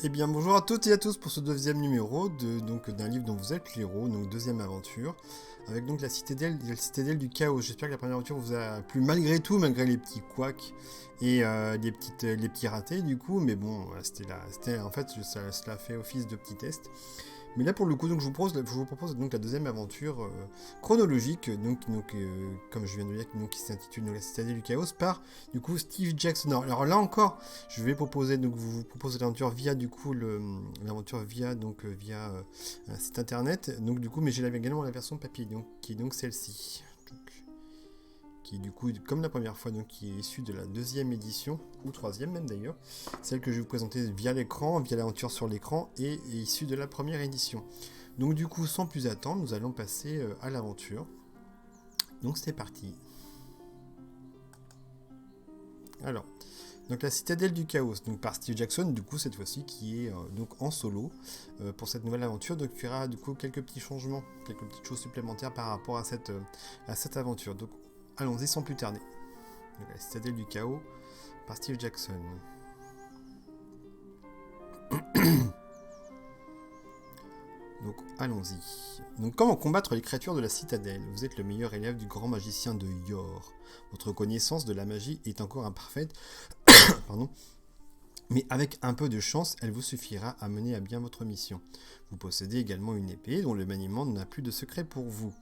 Eh bien bonjour à toutes et à tous pour ce deuxième numéro d'un livre dont vous êtes l'héros, donc deuxième aventure, avec donc la citadelle du chaos. J'espère que la première aventure vous a plu malgré tout, malgré les petits couacs et les petits ratés du coup, mais bon, en fait cela fait office de petit test. Mais là pour le coup, donc, je vous propose donc la deuxième aventure chronologique, comme je viens de le dire, donc, qui s'intitule La Citadelle du Chaos par du coup Steve Jackson. Alors là encore, je vais proposer donc vous proposer l'aventure via du coup l'aventure via un site internet. Donc du coup, mais j'ai également la version papier, donc qui est donc celle-ci. Qui du coup, comme la première fois, donc qui est issue de la deuxième édition, ou troisième même d'ailleurs, celle que je vais vous présenter via l'écran, via l'aventure sur l'écran, et issue de la première édition. Donc du coup, sans plus attendre, nous allons passer à l'aventure. Donc c'est parti. Alors, donc la citadelle du chaos, donc par Steve Jackson, du coup cette fois-ci qui est donc en solo pour cette nouvelle aventure. Donc il y aura du coup quelques petits changements, quelques petites choses supplémentaires par rapport à cette aventure. Donc allons-y sans plus tarder. Donc, la citadelle du chaos par Steve Jackson. Donc allons-y. Donc comment combattre les créatures de la citadelle? Vous êtes le meilleur élève du grand magicien de Yor. Votre connaissance de la magie est encore imparfaite, pardon, mais avec un peu de chance, elle vous suffira à mener à bien votre mission. Vous possédez également une épée dont le maniement n'a plus de secret pour vous.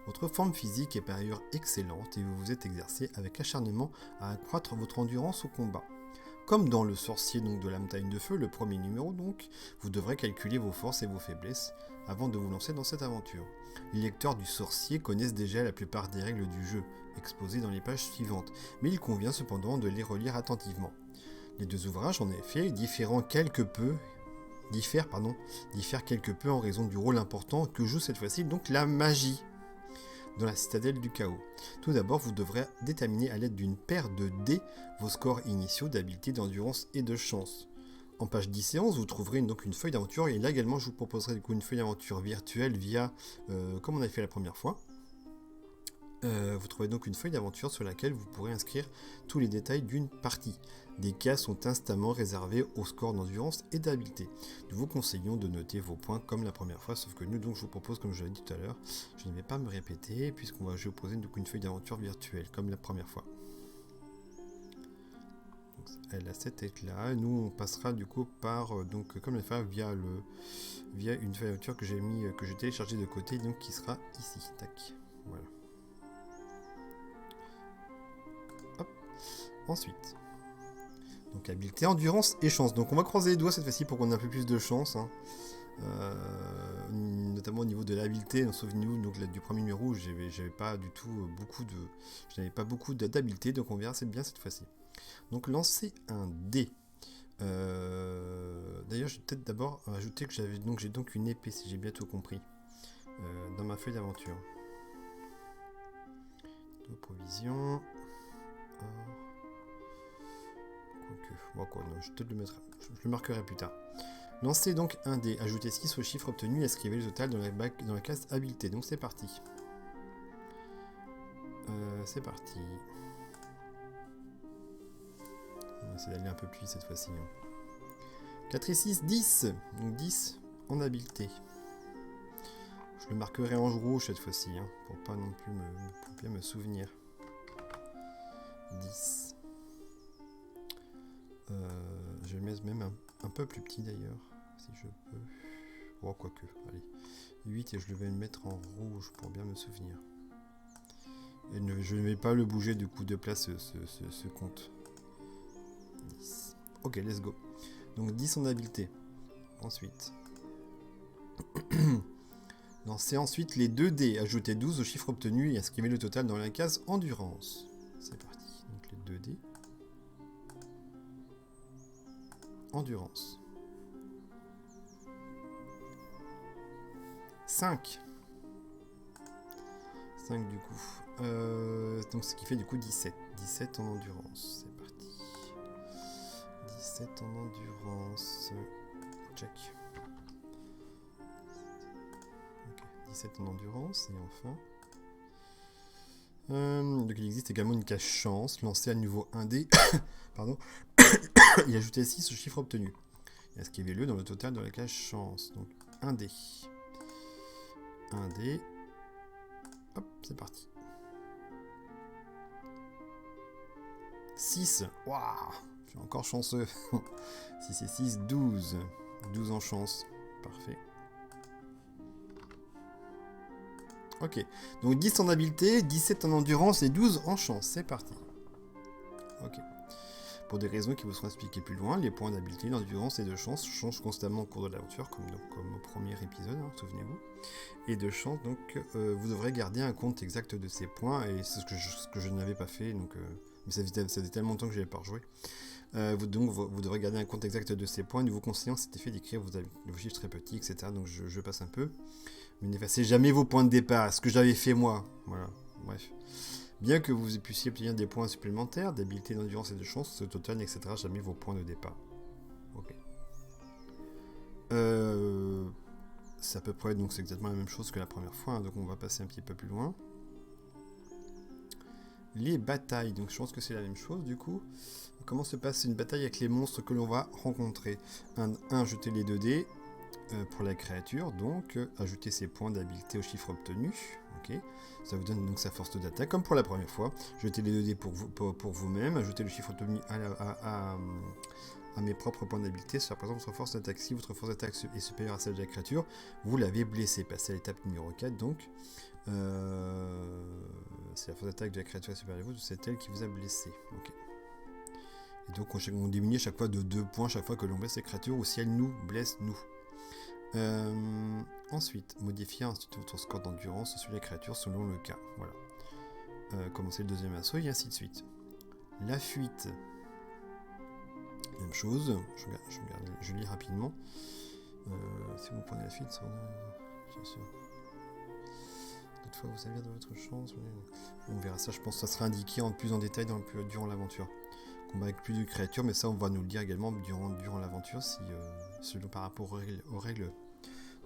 Votre forme physique est par ailleurs excellente et vous vous êtes exercé avec acharnement à accroître votre endurance au combat. Comme dans le sorcier donc, de la montagne de feu, le premier numéro donc, vous devrez calculer vos forces et vos faiblesses avant de vous lancer dans cette aventure. Les lecteurs du sorcier connaissent déjà la plupart des règles du jeu, exposées dans les pages suivantes, mais il convient cependant de les relire attentivement. Les deux ouvrages, en effet, diffèrent quelque peu en raison du rôle important que joue cette fois-ci donc la magie dans la citadelle du chaos. Tout d'abord, vous devrez déterminer à l'aide d'une paire de dés vos scores initiaux d'habileté, d'endurance et de chance. En page 10 et 11, vous trouverez donc une feuille d'aventure, et là également je vous proposerai du coup une feuille d'aventure virtuelle via, comme on avait fait la première fois. Vous trouvez donc une feuille d'aventure sur laquelle vous pourrez inscrire tous les détails d'une partie. Des cas sont instamment réservés aux scores d'endurance et d'habileté. Nous vous conseillons de noter vos points comme la première fois, sauf que nous, donc, je vous propose, comme je l'ai dit tout à l'heure, je ne vais pas me répéter, je vais vous poser donc, une feuille d'aventure virtuelle, comme la première fois. Donc, elle a cette tête-là, nous on passera du coup par, donc, comme la fois, via une feuille d'aventure que j'ai téléchargée de côté, donc qui sera ici. Tac, voilà. Ensuite, donc habileté, endurance et chance. Donc on va croiser les doigts cette fois-ci pour qu'on ait un peu plus de chance, hein. Notamment au niveau de l'habileté. Souvenez-vous donc du premier numéro, j'avais pas du tout je n'avais pas beaucoup d'habileté, donc on verra c'est bien cette fois-ci. Donc lancer un dé. D'ailleurs, je vais peut-être d'abord ajouter que j'ai donc une épée, si j'ai bien tout compris, dans ma feuille d'aventure. De provisions. Je le marquerai plus tard. Lancez donc un dé, ajoutez 6 au chiffre obtenu et inscrivez le total dans la case habileté. Donc c'est parti. C'est parti. On va essayer d'aller un peu plus vite cette fois-ci. 4 et 6, 10. Donc 10 en habileté. Je le marquerai en rouge cette fois-ci, hein, pour pas non plus pour bien me souvenir. 10. Je vais mettre même un peu plus petit d'ailleurs, si je peux. Oh, quoique, allez. 8 et je vais le mettre en rouge pour bien me souvenir. Et je ne vais pas le bouger du coup de place ce compte. 10. Ok, let's go. Donc 10 en habileté. Ensuite. Lancez ensuite les 2 dés. Ajoutez 12 au chiffre obtenu et inscrivez le total dans la case endurance. C'est parti. Donc les 2 dés. Endurance. 5. 5 du coup. Donc ce qui fait du coup 17. 17 en endurance. C'est parti. 17 en endurance. Check. Okay. 17 en endurance. Et enfin. Donc il existe également une case chance. Lancez à nouveau un dé. Pardon. Et ajoutez 6 au chiffre obtenu. Inscrivez-le dans le total de la case chance. Donc, 1 dé. 1 dé. Hop, c'est parti. 6. Waouh, je suis encore chanceux. 6 et 6, 12. 12 en chance. Parfait. Ok. Donc 10 en habileté, 17 en endurance et 12 en chance. C'est parti. Ok. Pour des raisons qui vous seront expliquées plus loin, les points d'habileté, d'endurance et de chance changent constamment au cours de l'aventure, comme au premier épisode, hein, souvenez-vous. Et de chance, donc vous devrez garder un compte exact de ces points, et c'est ce que je n'avais pas fait, donc, mais ça faisait tellement longtemps que je n'avais pas rejoué. Vous devrez garder un compte exact de ces points, nous vous conseillons cet effet d'écrire vos chiffres très petits, etc. Donc je passe un peu. Mais n'effacez jamais vos points de départ, ce que j'avais fait moi. Voilà, bref. Bien que vous puissiez obtenir des points supplémentaires, d'habileté, d'endurance et de chance, ce total n'excédera jamais vos points de départ. Ok. C'est à peu près, donc c'est exactement la même chose que la première fois, hein, donc on va passer un petit peu plus loin. Les batailles, donc je pense que c'est la même chose du coup. Comment se passe une bataille avec les monstres que l'on va rencontrer? 1, jeter les 2 dés pour la créature, donc ajouter ses points d'habileté au chiffre obtenu. Ok. Ça vous donne donc sa force d'attaque, comme pour la première fois. Jetez les 2 dés pour vous-même, ajoutez le chiffre obtenu à mes propres points d'habileté, ça représente votre force d'attaque. Si votre force d'attaque est supérieure à celle de la créature, vous l'avez blessé. Passez à l'étape numéro 4, donc. C'est la force d'attaque de la créature supérieure à vous, c'est elle qui vous a blessé. Ok. Et donc on diminue à chaque fois de 2 points chaque fois que l'on blesse les créatures ou si elles nous blessent nous. Ensuite, modifier ensuite votre score d'endurance sur les créatures selon le cas. Voilà. Commencer le deuxième assaut et ainsi de suite. La fuite. Même chose. Je lis rapidement. Si vous prenez la fuite, bien sûr. Toutefois, vous servir de votre chance. On verra ça, je pense que ça sera indiqué plus en détail durant l'aventure. Combat avec plus de créatures, mais ça on va nous le dire également durant l'aventure, selon par rapport aux règles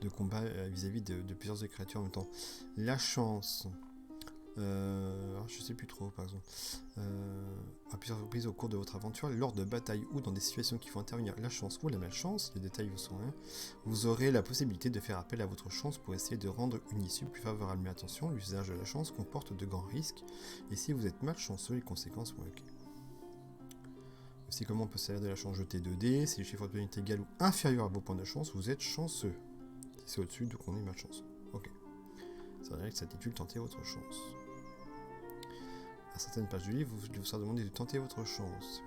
de combat vis-à-vis de plusieurs créatures en même temps. La chance. Je sais plus trop, par exemple. À plusieurs reprises au cours de votre aventure, lors de batailles ou dans des situations qui font intervenir la chance ou la malchance, les détails vous sont rien, vous aurez la possibilité de faire appel à votre chance pour essayer de rendre une issue plus favorable. Mais attention, l'usage de la chance comporte de grands risques, et si vous êtes malchanceux, les conséquences vont être... Aussi, comment on peut servir de la chance? Jeter 2 dés, si le chiffre obtenu est égal ou inférieur à vos points de chance, vous êtes chanceux. Si c'est au-dessus, donc on est malchanceux. Ok. Ça veut dire que cette étude, tentez votre chance. À certaines pages du livre, vous sera demandé de tenter votre chance.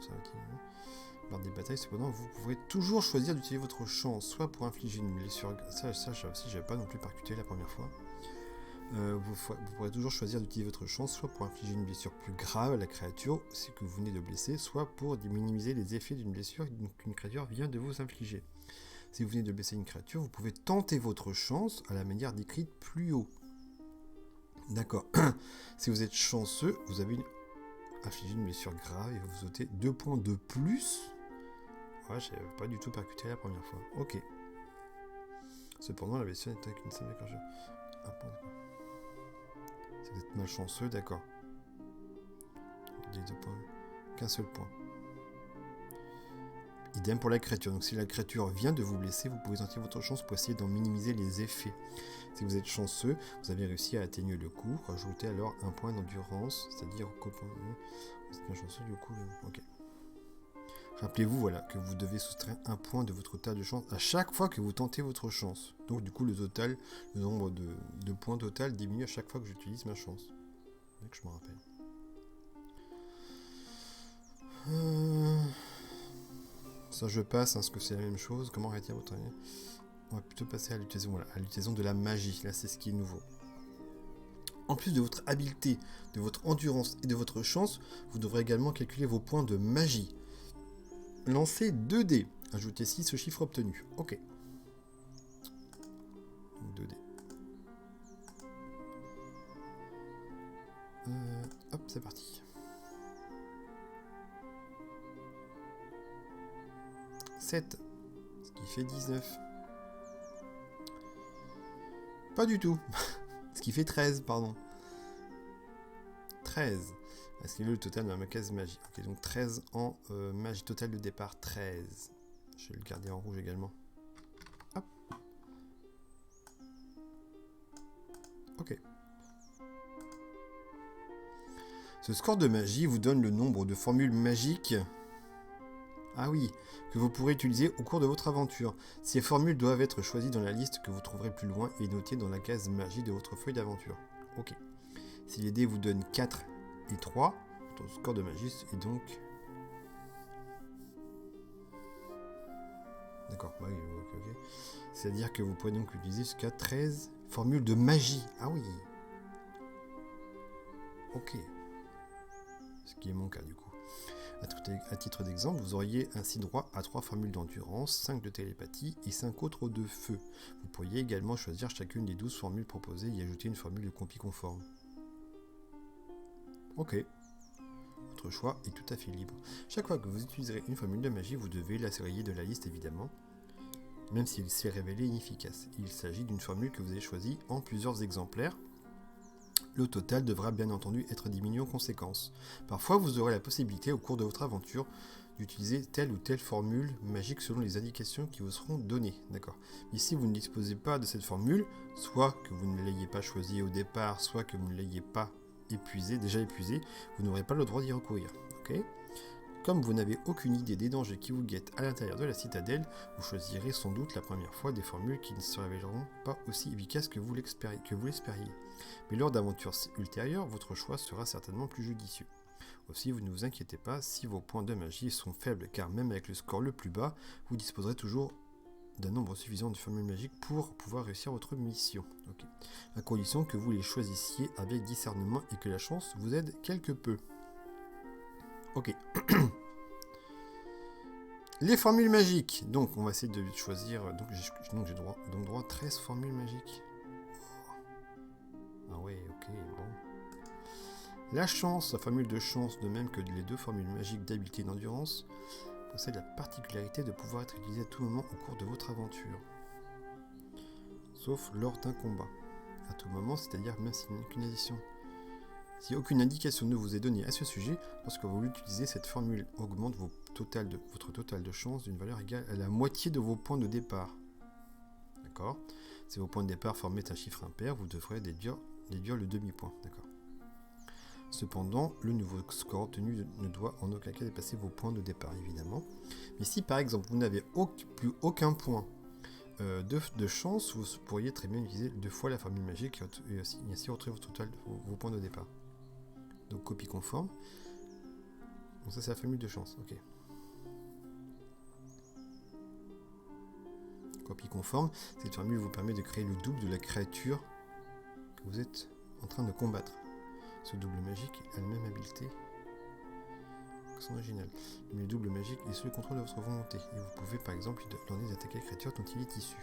Lors des batailles, cependant, vous pourrez toujours choisir d'utiliser votre chance, soit pour infliger une blessure. Ça aussi, j'avais pas non plus percuté la première fois. Vous pourrez toujours choisir d'utiliser votre chance, soit pour infliger une blessure plus grave à la créature, ce que vous venez de blesser, soit pour minimiser les effets d'une blessure qu'une créature vient de vous infliger. Si vous venez de blesser une créature, vous pouvez tenter votre chance à la manière décrite plus haut. D'accord. Si vous êtes chanceux, vous avez infligé une blessure grave et vous ôtez 2 points de plus. Ouais, j'avais pas du tout percuté la première fois. Ok. Cependant, la blessure n'est qu'une simple déclencheur. Si vous êtes malchanceux, d'accord. Les 2 points. Qu'un seul point. Idem pour la créature. Donc si la créature vient de vous blesser, vous pouvez tenter votre chance pour essayer d'en minimiser les effets. Si vous êtes chanceux, vous avez réussi à atténuer le coup. Rajoutez alors un point d'endurance, c'est-à-dire qu'au point vous êtes malchanceux, du coup. Ok. Rappelez-vous, voilà, que vous devez soustraire un point de votre total de chance à chaque fois que vous tentez votre chance. Donc du coup, le nombre de points total diminue à chaque fois que j'utilise ma chance. C'est que je me rappelle. Ça je passe, parce que c'est la même chose. Comment rétablir votre... On va plutôt passer à l'utilisation de la magie. Là, c'est ce qui est nouveau. En plus de votre habileté, de votre endurance et de votre chance, vous devrez également calculer vos points de magie. Lancez 2 dés. Ajoutez 6 au chiffre obtenu. Ok. Donc 2 dés. Hop, c'est parti. 7, ce qui fait 19. Pas du tout. Ce qui fait 13, pardon. 13. Est-ce qu'il est le total de ma case magie? Ok, donc 13 en magie totale de départ, 13. Je vais le garder en rouge également. Hop. Ok. Ce score de magie vous donne le nombre de formules magiques, ah oui, que vous pourrez utiliser au cours de votre aventure. Ces formules doivent être choisies dans la liste que vous trouverez plus loin et notées dans la case magie de votre feuille d'aventure. Ok. Si les dés vous donnent 4 et 3, votre score de magie est donc... D'accord, bah oui, ok. C'est-à-dire que vous pouvez donc utiliser jusqu'à 13 formules de magie. Ah oui. Ok. Ce qui est mon cas du coup. À titre d'exemple, vous auriez ainsi droit à 3 formules d'endurance, 5 de télépathie et 5 autres de feu. Vous pourriez également choisir chacune des 12 formules proposées et ajouter une formule de compie conforme. Ok. Votre choix est tout à fait libre. Chaque fois que vous utiliserez une formule de magie, vous devez la rayer de la liste évidemment, même s'il s'est révélé inefficace. Il s'agit d'une formule que vous avez choisie en plusieurs exemplaires. Le total devra bien entendu être diminué en conséquence. Parfois, vous aurez la possibilité au cours de votre aventure d'utiliser telle ou telle formule magique selon les indications qui vous seront données. D'accord. Mais si vous ne disposez pas de cette formule, soit que vous ne l'ayez pas choisie au départ, soit que vous ne l'ayez pas déjà épuisée, vous n'aurez pas le droit d'y recourir. Ok. Comme vous n'avez aucune idée des dangers qui vous guettent à l'intérieur de la citadelle, vous choisirez sans doute la première fois des formules qui ne se révéleront pas aussi efficaces que vous l'espériez. Mais lors d'aventures ultérieures, votre choix sera certainement plus judicieux. Aussi, vous ne vous inquiétez pas si vos points de magie sont faibles, car même avec le score le plus bas, vous disposerez toujours d'un nombre suffisant de formules magiques pour pouvoir réussir votre mission. Okay. À condition que vous les choisissiez avec discernement et que la chance vous aide quelque peu. Ok. Les formules magiques. Donc, on va essayer de choisir. Donc, j'ai droit à 13 formules magiques. Ah ouais, ok, bon. La chance, la formule de chance, de même que les 2 formules magiques d'habileté et d'endurance, possède la particularité de pouvoir être utilisée à tout moment au cours de votre aventure. Sauf lors d'un combat. À tout moment, c'est-à-dire même s'il n'y a qu'une addition. Si aucune indication ne vous est donnée à ce sujet, lorsque vous l'utilisez, cette formule augmente votre total de chance d'une valeur égale à la moitié de vos points de départ. D'accord. Si vos points de départ formaient un chiffre impair, vous devrez déduire le demi-point. D'accord. Cependant, le nouveau score obtenu ne doit en aucun cas dépasser vos points de départ, évidemment. Mais si par exemple vous n'avez plus aucun point de chance, vous pourriez très bien utiliser 2 fois la formule magique et ainsi retrouver votre total de vos points de départ. Donc copie conforme. Donc ça c'est la formule de chance, ok. Copie conforme, cette formule vous permet de créer le double de la créature que vous êtes en train de combattre. Ce double magique a la même habileté que son original. Le double magique est sous le contrôle de votre volonté et vous pouvez par exemple lui donner d'attaquer la créature dont il est issu.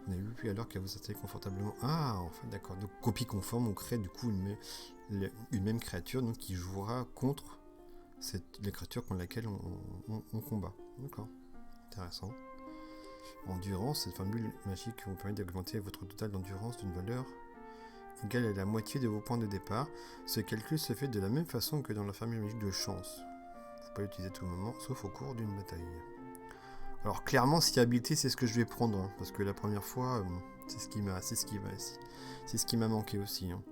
Vous n'avez plus alors qu'à vous installer confortablement. Ah, en fait, d'accord. Donc copie conforme, on crée du coup une même créature donc, qui jouera contre les créatures contre laquelle on combat. D'accord. Intéressant. Endurance, cette formule magique vous permet d'augmenter votre total d'endurance d'une valeur égale à la moitié de vos points de départ. Ce calcul se fait de la même façon que dans la formule magique de chance. Il ne faut pas l'utiliser à tout moment, sauf au cours d'une bataille. Alors clairement, si habileté, c'est ce que je vais prendre, hein, parce que la première fois, c'est ce qui m'a manqué aussi. Hein.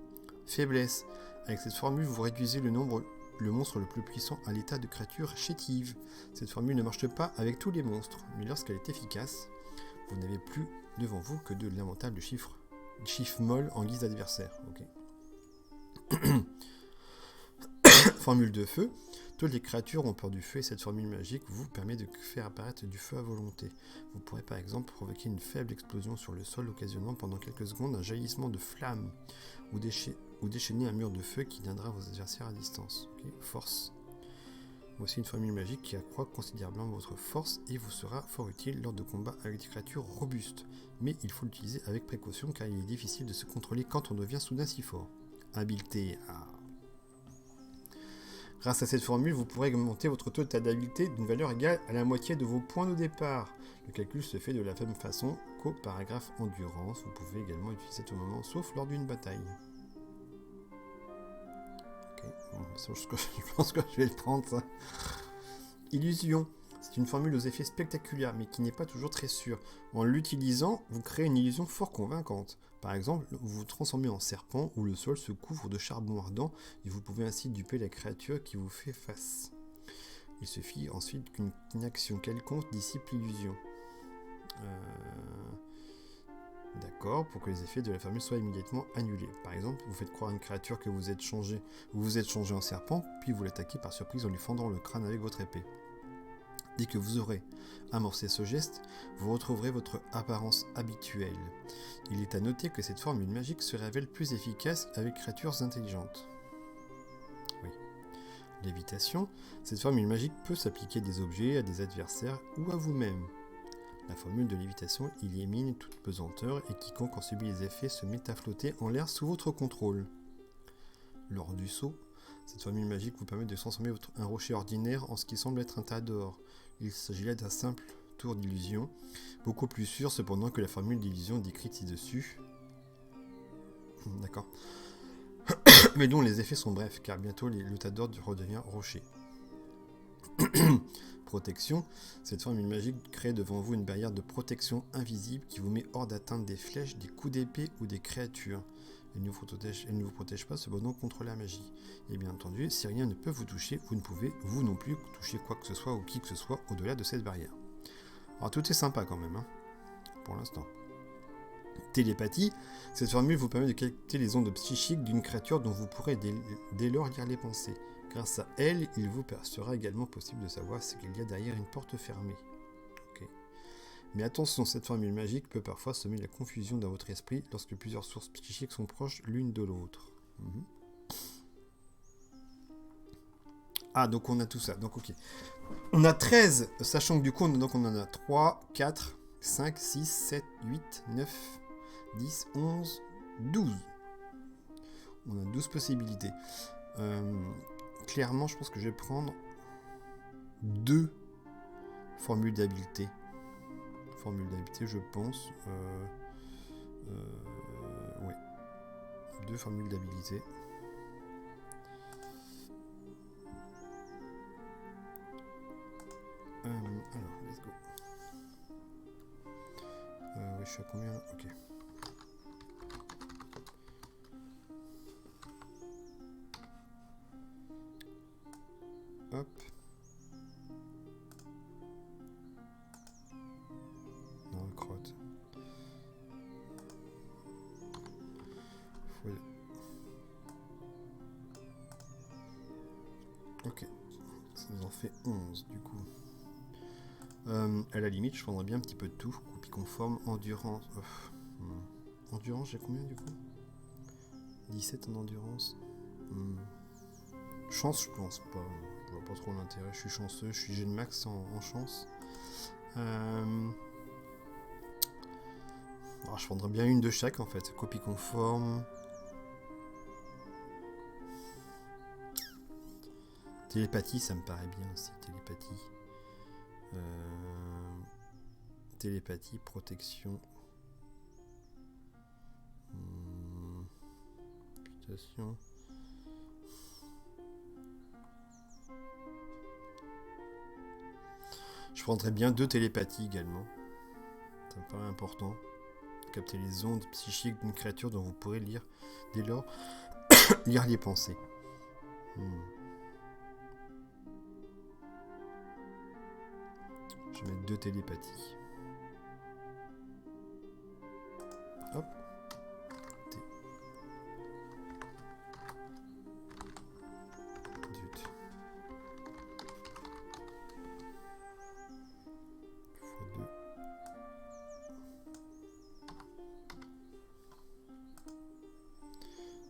Faiblesse. Avec cette formule, vous réduisez le monstre le plus puissant à l'état de créature chétive. Cette formule ne marche pas avec tous les monstres, mais lorsqu'elle est efficace, vous n'avez plus devant vous que de lamentables chiffres molles en guise d'adversaire. Okay. Formule de feu. Toutes les créatures ont peur du feu et cette formule magique vous permet de faire apparaître du feu à volonté. Vous pourrez par exemple provoquer une faible explosion sur le sol occasionnant pendant quelques secondes un jaillissement de flammes ou déchaîner un mur de feu qui viendra vos adversaires à distance. Okay. Force. Voici une formule magique qui accroît considérablement votre force et vous sera fort utile lors de combats avec des créatures robustes. Mais il faut l'utiliser avec précaution car il est difficile de se contrôler quand on devient soudain si fort. Habileté. Grâce à cette formule, vous pourrez augmenter votre total d'habileté d'une valeur égale à la moitié de vos points de départ. Le calcul se fait de la même façon qu'au paragraphe endurance. Vous pouvez également utiliser tout moment, sauf lors d'une bataille. Ok, bon, je pense que je vais le prendre, ça. Illusion. C'est une formule aux effets spectaculaires, mais qui n'est pas toujours très sûre. En l'utilisant, vous créez une illusion fort convaincante. Par exemple, vous vous transformez en serpent où le sol se couvre de charbon ardent et vous pouvez ainsi duper la créature qui vous fait face. Il suffit ensuite qu'une action quelconque dissipe l'illusion. D'accord, pour que les effets de la formule soient immédiatement annulés. Par exemple, vous faites croire à une créature que vous êtes changé en serpent, puis vous l'attaquez par surprise en lui fendant le crâne avec votre épée. Dès que vous aurez amorcé ce geste, vous retrouverez votre apparence habituelle. Il est à noter que cette formule magique se révèle plus efficace avec créatures intelligentes. Oui. Lévitation, cette formule magique peut s'appliquer à des objets, à des adversaires ou à vous-même. La formule de lévitation élimine toute pesanteur et quiconque en subit les effets se met à flotter en l'air sous votre contrôle. Lors du saut, cette formule magique vous permet de transformer un rocher ordinaire en ce qui semble être un tas d'or. Il s'agit là d'un simple tour d'illusion, beaucoup plus sûr cependant que la formule d'illusion décrite ci-dessus. D'accord. Mais dont les effets sont brefs, car bientôt le tas d'or redevient rocher. Protection, cette formule magique crée devant vous une barrière de protection invisible qui vous met hors d'atteinte des flèches, des coups d'épée ou des créatures. Elle ne vous protège pas cependant contre la magie. Et bien entendu, si rien ne peut vous toucher, vous ne pouvez, vous non plus, toucher quoi que ce soit ou qui que ce soit au-delà de cette barrière. Alors tout est sympa quand même, hein, pour l'instant. Télépathie, cette formule vous permet de capter les ondes psychiques d'une créature dont vous pourrez dès lors lire les pensées. Grâce à elle, il vous sera également possible de savoir ce qu'il y a derrière une porte fermée. Okay. Mais attention, cette formule magique peut parfois semer la confusion dans votre esprit lorsque plusieurs sources psychiques sont proches l'une de l'autre. Ah, donc on a tout ça. Donc ok. On a 13, sachant que du coup, on en a 3, 4, 5, 6, 7, 8, 9, 10, 11, 12. On a 12 possibilités. Clairement, je pense que je vais prendre 2 formules d'habileté. Je pense. Ouais. 2 formules d'habilité. Alors, let's go. Ouais, je suis à combien là? Ok. Hop. Non, crotte. Ok. Ça nous en fait 11 du coup. À la limite, je prendrais bien un petit peu de tout. Copie conforme, endurance. Endurance, j'ai combien du coup? 17 en endurance. Chance, je pense pas. Je vois pas trop l'intérêt. Je suis chanceux, j'ai le max en chance. Alors, je prendrais bien une de chaque en fait. Copie conforme. Télépathie, ça me paraît bien aussi. Télépathie, protection. Réputation. Je prendrais bien 2 télépathies également. Ça me paraît important. Capter les ondes psychiques d'une créature dont vous pourrez lire dès lors lire les pensées. Je vais mettre 2 télépathies. Hop.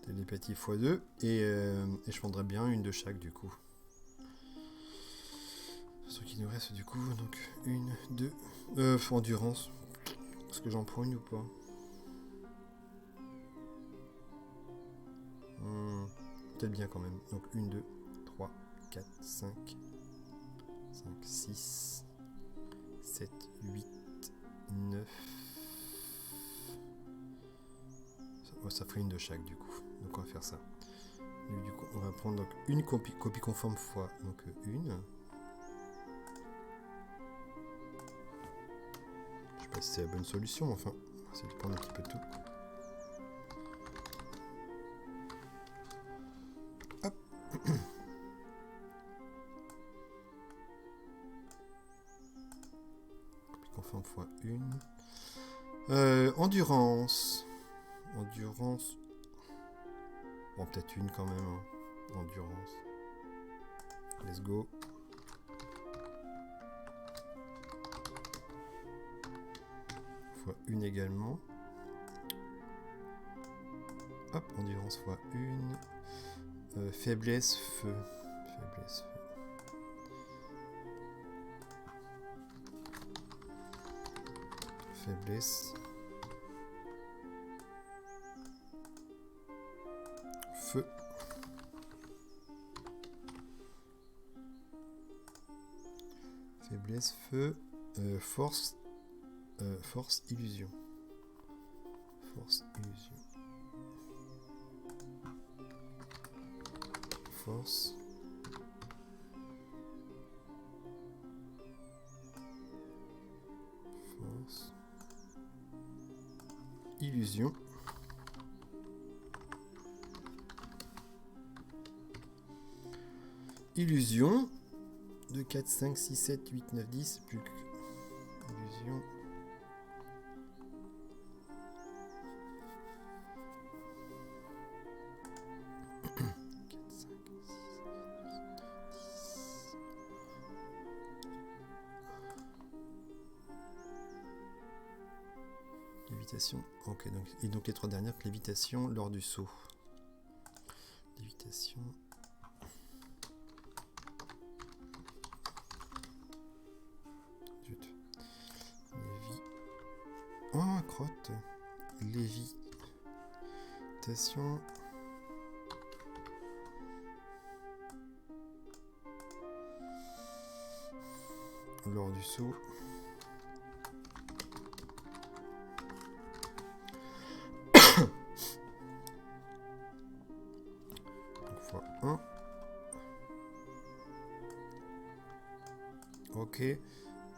Télépathie x2 et je prendrais bien une de chaque du coup. Ce qui nous reste du coup, donc 1, 2, endurance. Est-ce que j'en prends une ou pas? Peut-être bien quand même. Donc 1, 2, 3, 4, 5, 6, 7, 8, 9. Ça ferait une de chaque du coup. Donc on va faire ça. Du coup, on va prendre donc une copie conforme fois donc une. pas si c'est la bonne solution, enfin, ça dépend un petit peu de tout. Hop. Puis qu'on fait en fois une. Endurance. Endurance. Bon, peut-être une quand même. Hein. Endurance. Let's go. Fois une également. Hop, endurance fois une. Faiblesse, feu. Faiblesse, feu. Faiblesse. Feu. Faiblesse, feu. Force. Force, illusion. Force, illusion. Force. Force. Illusion. Illusion. 2, 4, 5, 6, 7, 8, 9, 10. Plus que... Illusion. Lévitation. Ok, donc les 3 dernières, lévitation lors du saut. Lévitation. Zut. Lévi. Oh, crotte. Lévitation. Lors du saut. Fois 1. Ok. Et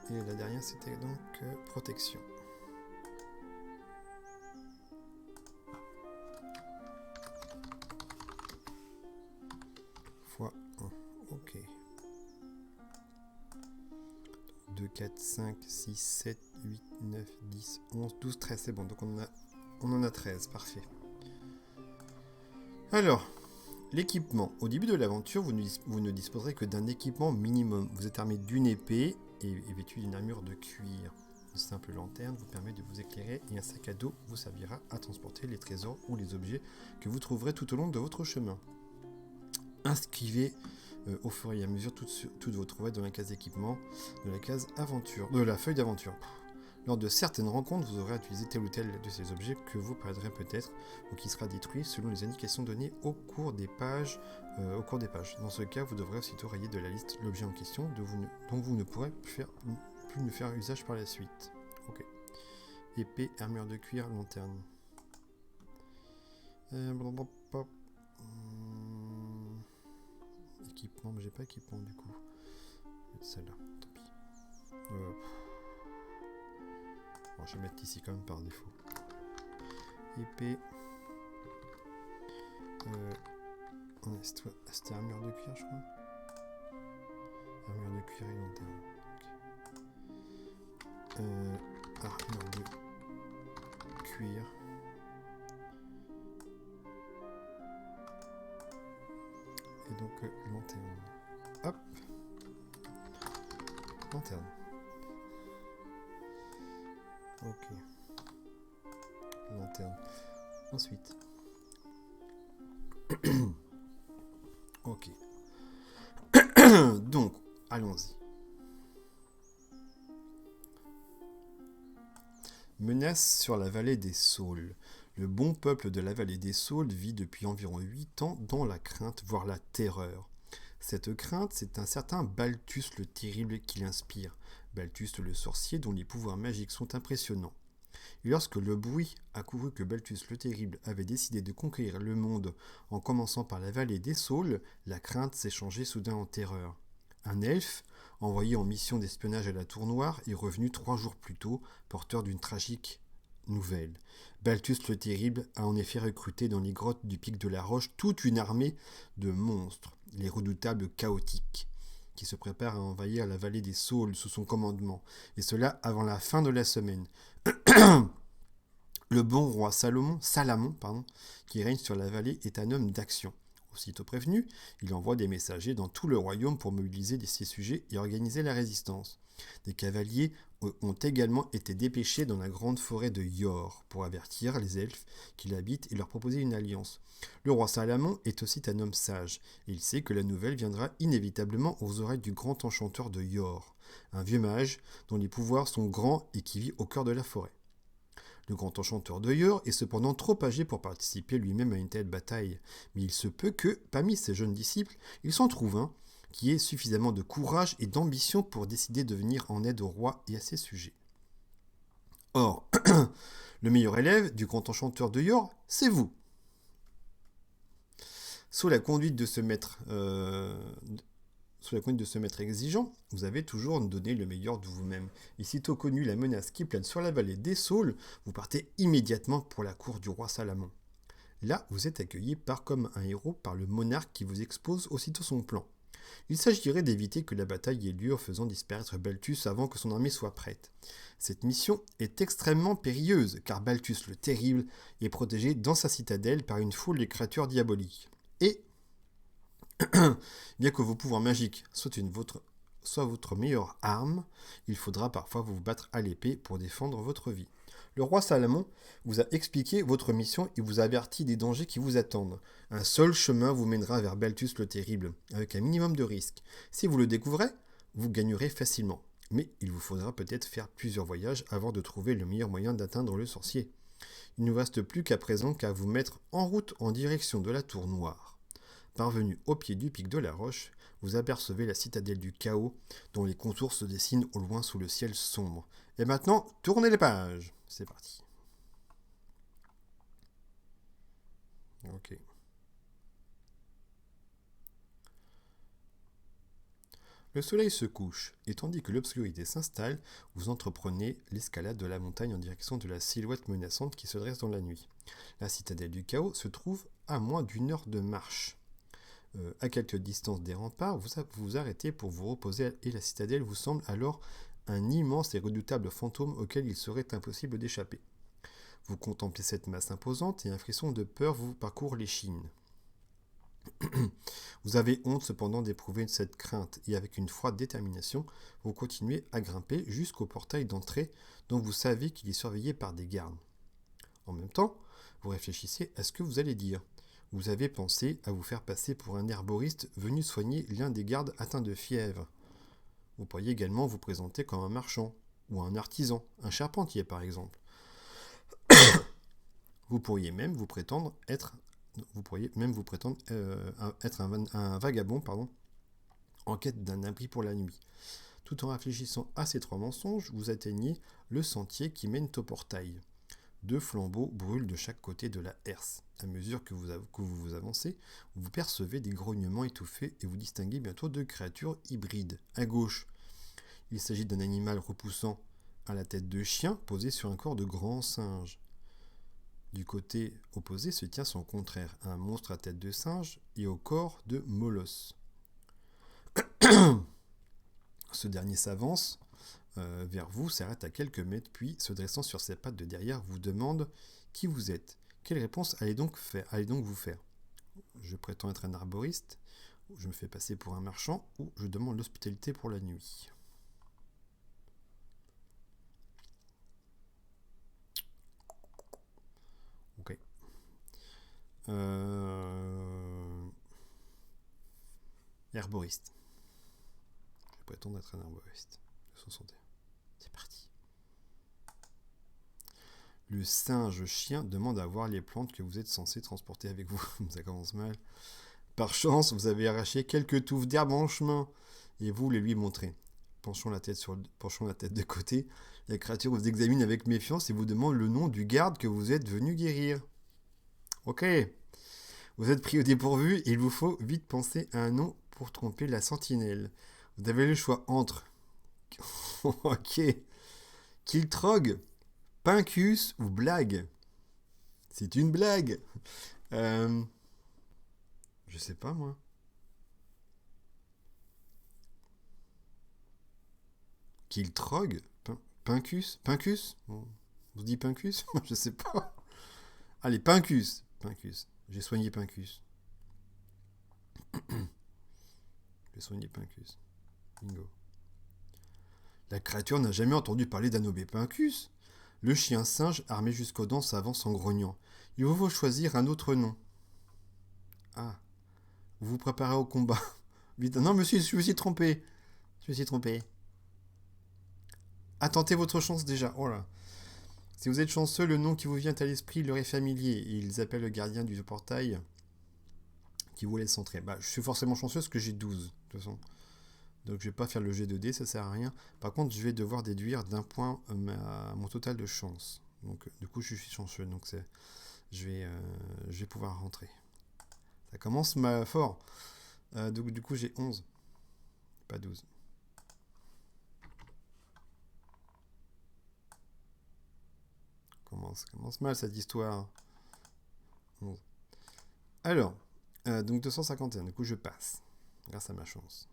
la dernière, c'était donc protection. Fois 1. Ok. 2, 4, 5, 6, 7, 8, 9, 10, 11, 12, 13. C'est bon. Donc on en a 13. Parfait. Alors, l'équipement. Au début de l'aventure, vous ne disposerez que d'un équipement minimum. Vous êtes armé d'une épée et vêtu d'une armure de cuir. Une simple lanterne vous permet de vous éclairer et un sac à dos vous servira à transporter les trésors ou les objets que vous trouverez tout au long de votre chemin. Inscrivez au fur et à mesure toutes vos trouvailles dans la case équipement, de la feuille d'aventure. Lors de certaines rencontres, vous aurez à utiliser tel ou tel de ces objets que vous perdrez peut-être ou qui sera détruit selon les indications données au cours des pages. Dans ce cas, vous devrez aussitôt rayer de la liste l'objet en question dont vous ne pourrez plus ne faire usage par la suite. Ok. Épée, armure de cuir, lanterne. Équipement, mais j'ai pas équipement du coup. Celle-là, tant pis. Bon, je vais mettre ici quand même par défaut. Épée. C'était armure de cuir, je crois. Armure de cuir et lanterne. Okay. Armure de cuir. Et donc lanterne. Hop. Lanterne. Ok. Lanterne. Ensuite. Ok. Donc, allons-y. Menace sur la vallée des Saules. Le bon peuple de la vallée des Saules vit depuis environ 8 ans dans la crainte, voire la terreur. Cette crainte, c'est un certain Balthus le Terrible qui l'inspire. Balthus le sorcier dont les pouvoirs magiques sont impressionnants. Et lorsque le bruit a couru que Balthus le Terrible avait décidé de conquérir le monde en commençant par la vallée des Saules, la crainte s'est changée soudain en terreur. Un elfe, envoyé en mission d'espionnage à la Tour Noire, est revenu 3 jours plus tôt, porteur d'une tragique nouvelle. Balthus le Terrible a en effet recruté dans les grottes du Pic de la Roche toute une armée de monstres, les redoutables Chaotiques, qui se préparent à envahir la vallée des Saules sous son commandement, et cela avant la fin de la semaine. Le bon roi Salamon, qui règne sur la vallée, est un homme d'action. Aussitôt prévenu, il envoie des messagers dans tout le royaume pour mobiliser ses sujets et organiser la résistance. Des cavaliers ont également été dépêchés dans la grande forêt de Yor pour avertir les elfes qui l'habitent et leur proposer une alliance. Le roi Salamon est aussi un homme sage, et il sait que la nouvelle viendra inévitablement aux oreilles du grand enchanteur de Yor, un vieux mage dont les pouvoirs sont grands et qui vit au cœur de la forêt. Le grand enchanteur de Yor est cependant trop âgé pour participer lui-même à une telle bataille, mais il se peut que, parmi ses jeunes disciples, il s'en trouve un qui ait suffisamment de courage et d'ambition pour décider de venir en aide au roi et à ses sujets. Or, le meilleur élève du grand enchanteur de Yor, c'est vous. Sous la conduite de ce maître exigeant, vous avez toujours donné le meilleur de vous-même. Et sitôt connu la menace qui plane sur la vallée des Saules, vous partez immédiatement pour la cour du roi Salamon. Là, vous êtes accueilli comme un héros par le monarque qui vous expose aussitôt son plan. Il s'agirait d'éviter que la bataille ait lieu en faisant disparaître Balthus avant que son armée soit prête. Cette mission est extrêmement périlleuse, car Balthus le Terrible est protégé dans sa citadelle par une foule de créatures diaboliques. Et, bien que vos pouvoirs magiques soient votre meilleure arme, il faudra parfois vous battre à l'épée pour défendre votre vie. Le roi Salamon vous a expliqué votre mission et vous a averti des dangers qui vous attendent. Un seul chemin vous mènera vers Balthus le Terrible, avec un minimum de risque. Si vous le découvrez, vous gagnerez facilement. Mais il vous faudra peut-être faire plusieurs voyages avant de trouver le meilleur moyen d'atteindre le sorcier. Il ne vous reste plus qu'à présent qu'à vous mettre en route en direction de la Tour Noire. Parvenu au pied du pic de la Roche, vous apercevez la citadelle du chaos, dont les contours se dessinent au loin sous le ciel sombre. Et maintenant, tournez les pages. C'est parti. Ok. Le soleil se couche, et tandis que l'obscurité s'installe, vous entreprenez l'escalade de la montagne en direction de la silhouette menaçante qui se dresse dans la nuit. La citadelle du chaos se trouve à moins d'1 heure de marche. À quelques distances des remparts, vous vous arrêtez pour vous reposer et la citadelle vous semble alors un immense et redoutable fantôme auquel il serait impossible d'échapper. Vous contemplez cette masse imposante et un frisson de peur vous parcourt l'échine. Vous avez honte cependant d'éprouver cette crainte et avec une froide détermination, vous continuez à grimper jusqu'au portail d'entrée dont vous savez qu'il est surveillé par des gardes. En même temps, vous réfléchissez à ce que vous allez dire. Vous avez pensé à vous faire passer pour un herboriste venu soigner l'un des gardes atteints de fièvre. Vous pourriez également vous présenter comme un marchand, ou un artisan, un charpentier par exemple. Vous pourriez même vous prétendre être un vagabond en quête d'un abri pour la nuit. Tout en réfléchissant à ces 3 mensonges, vous atteignez le sentier qui mène au portail. 2 flambeaux brûlent de chaque côté de la herse. À mesure que vous avancez, vous percevez des grognements étouffés et vous distinguez bientôt 2 créatures hybrides. À gauche, il s'agit d'un animal repoussant à la tête de chien posé sur un corps de grand singe. Du côté opposé se tient son contraire, un monstre à tête de singe et au corps de molosse. Ce dernier s'avance vers vous, s'arrête à quelques mètres, puis, se dressant sur ses pattes de derrière, vous demande qui vous êtes. Quelle réponse allez donc vous faire? Je prétends être un arboriste, je me fais passer pour un marchand, ou je demande l'hospitalité pour la nuit. Ok. Herboriste. Je prétends être un herboriste. 61. C'est parti. Le singe chien demande à voir les plantes que vous êtes censé transporter avec vous. Ça commence mal. Par chance, vous avez arraché quelques touffes d'herbe en chemin et vous les lui montrez. Penchant la tête de côté, la créature vous examine avec méfiance et vous demande le nom du garde que vous êtes venu guérir. Ok. Vous êtes pris au dépourvu et il vous faut vite penser à un nom pour tromper la sentinelle. Vous avez le choix entre... ok. Kiltrog, Pincus ou Blague. C'est une blague. Euh, je sais pas, moi. Kiltrog, Pincus. Pincus. On se dit Pincus. Je sais pas. Allez, Pincus. Pincus. J'ai soigné Pincus. J'ai soigné Pincus. Bingo. La créature n'a jamais entendu parler d'Anobé Pincus. Le chien singe, armé jusqu'aux dents, s'avance en grognant. Il vous faut choisir un autre nom. Ah, vous vous préparez au combat. Vite. Non, monsieur, je me suis trompé. Je me suis trompé. Ah, tentez votre chance déjà. Oh là. Si vous êtes chanceux, le nom qui vous vient à l'esprit leur est familier. Ils appellent le gardien du portail qui vous laisse entrer. Bah, je suis forcément chanceux parce que j'ai 12, de toute façon. Donc je vais pas faire le jet de dés, ça sert à rien. Par contre, je vais devoir déduire d'un point mon total de chance. Donc du coup, je suis chanceux. Donc je vais pouvoir rentrer. Ça commence fort. Donc du coup, j'ai 11. Pas 12. Commence mal cette histoire. 11. Alors, donc 251. Du coup, je passe. Grâce à ma chance.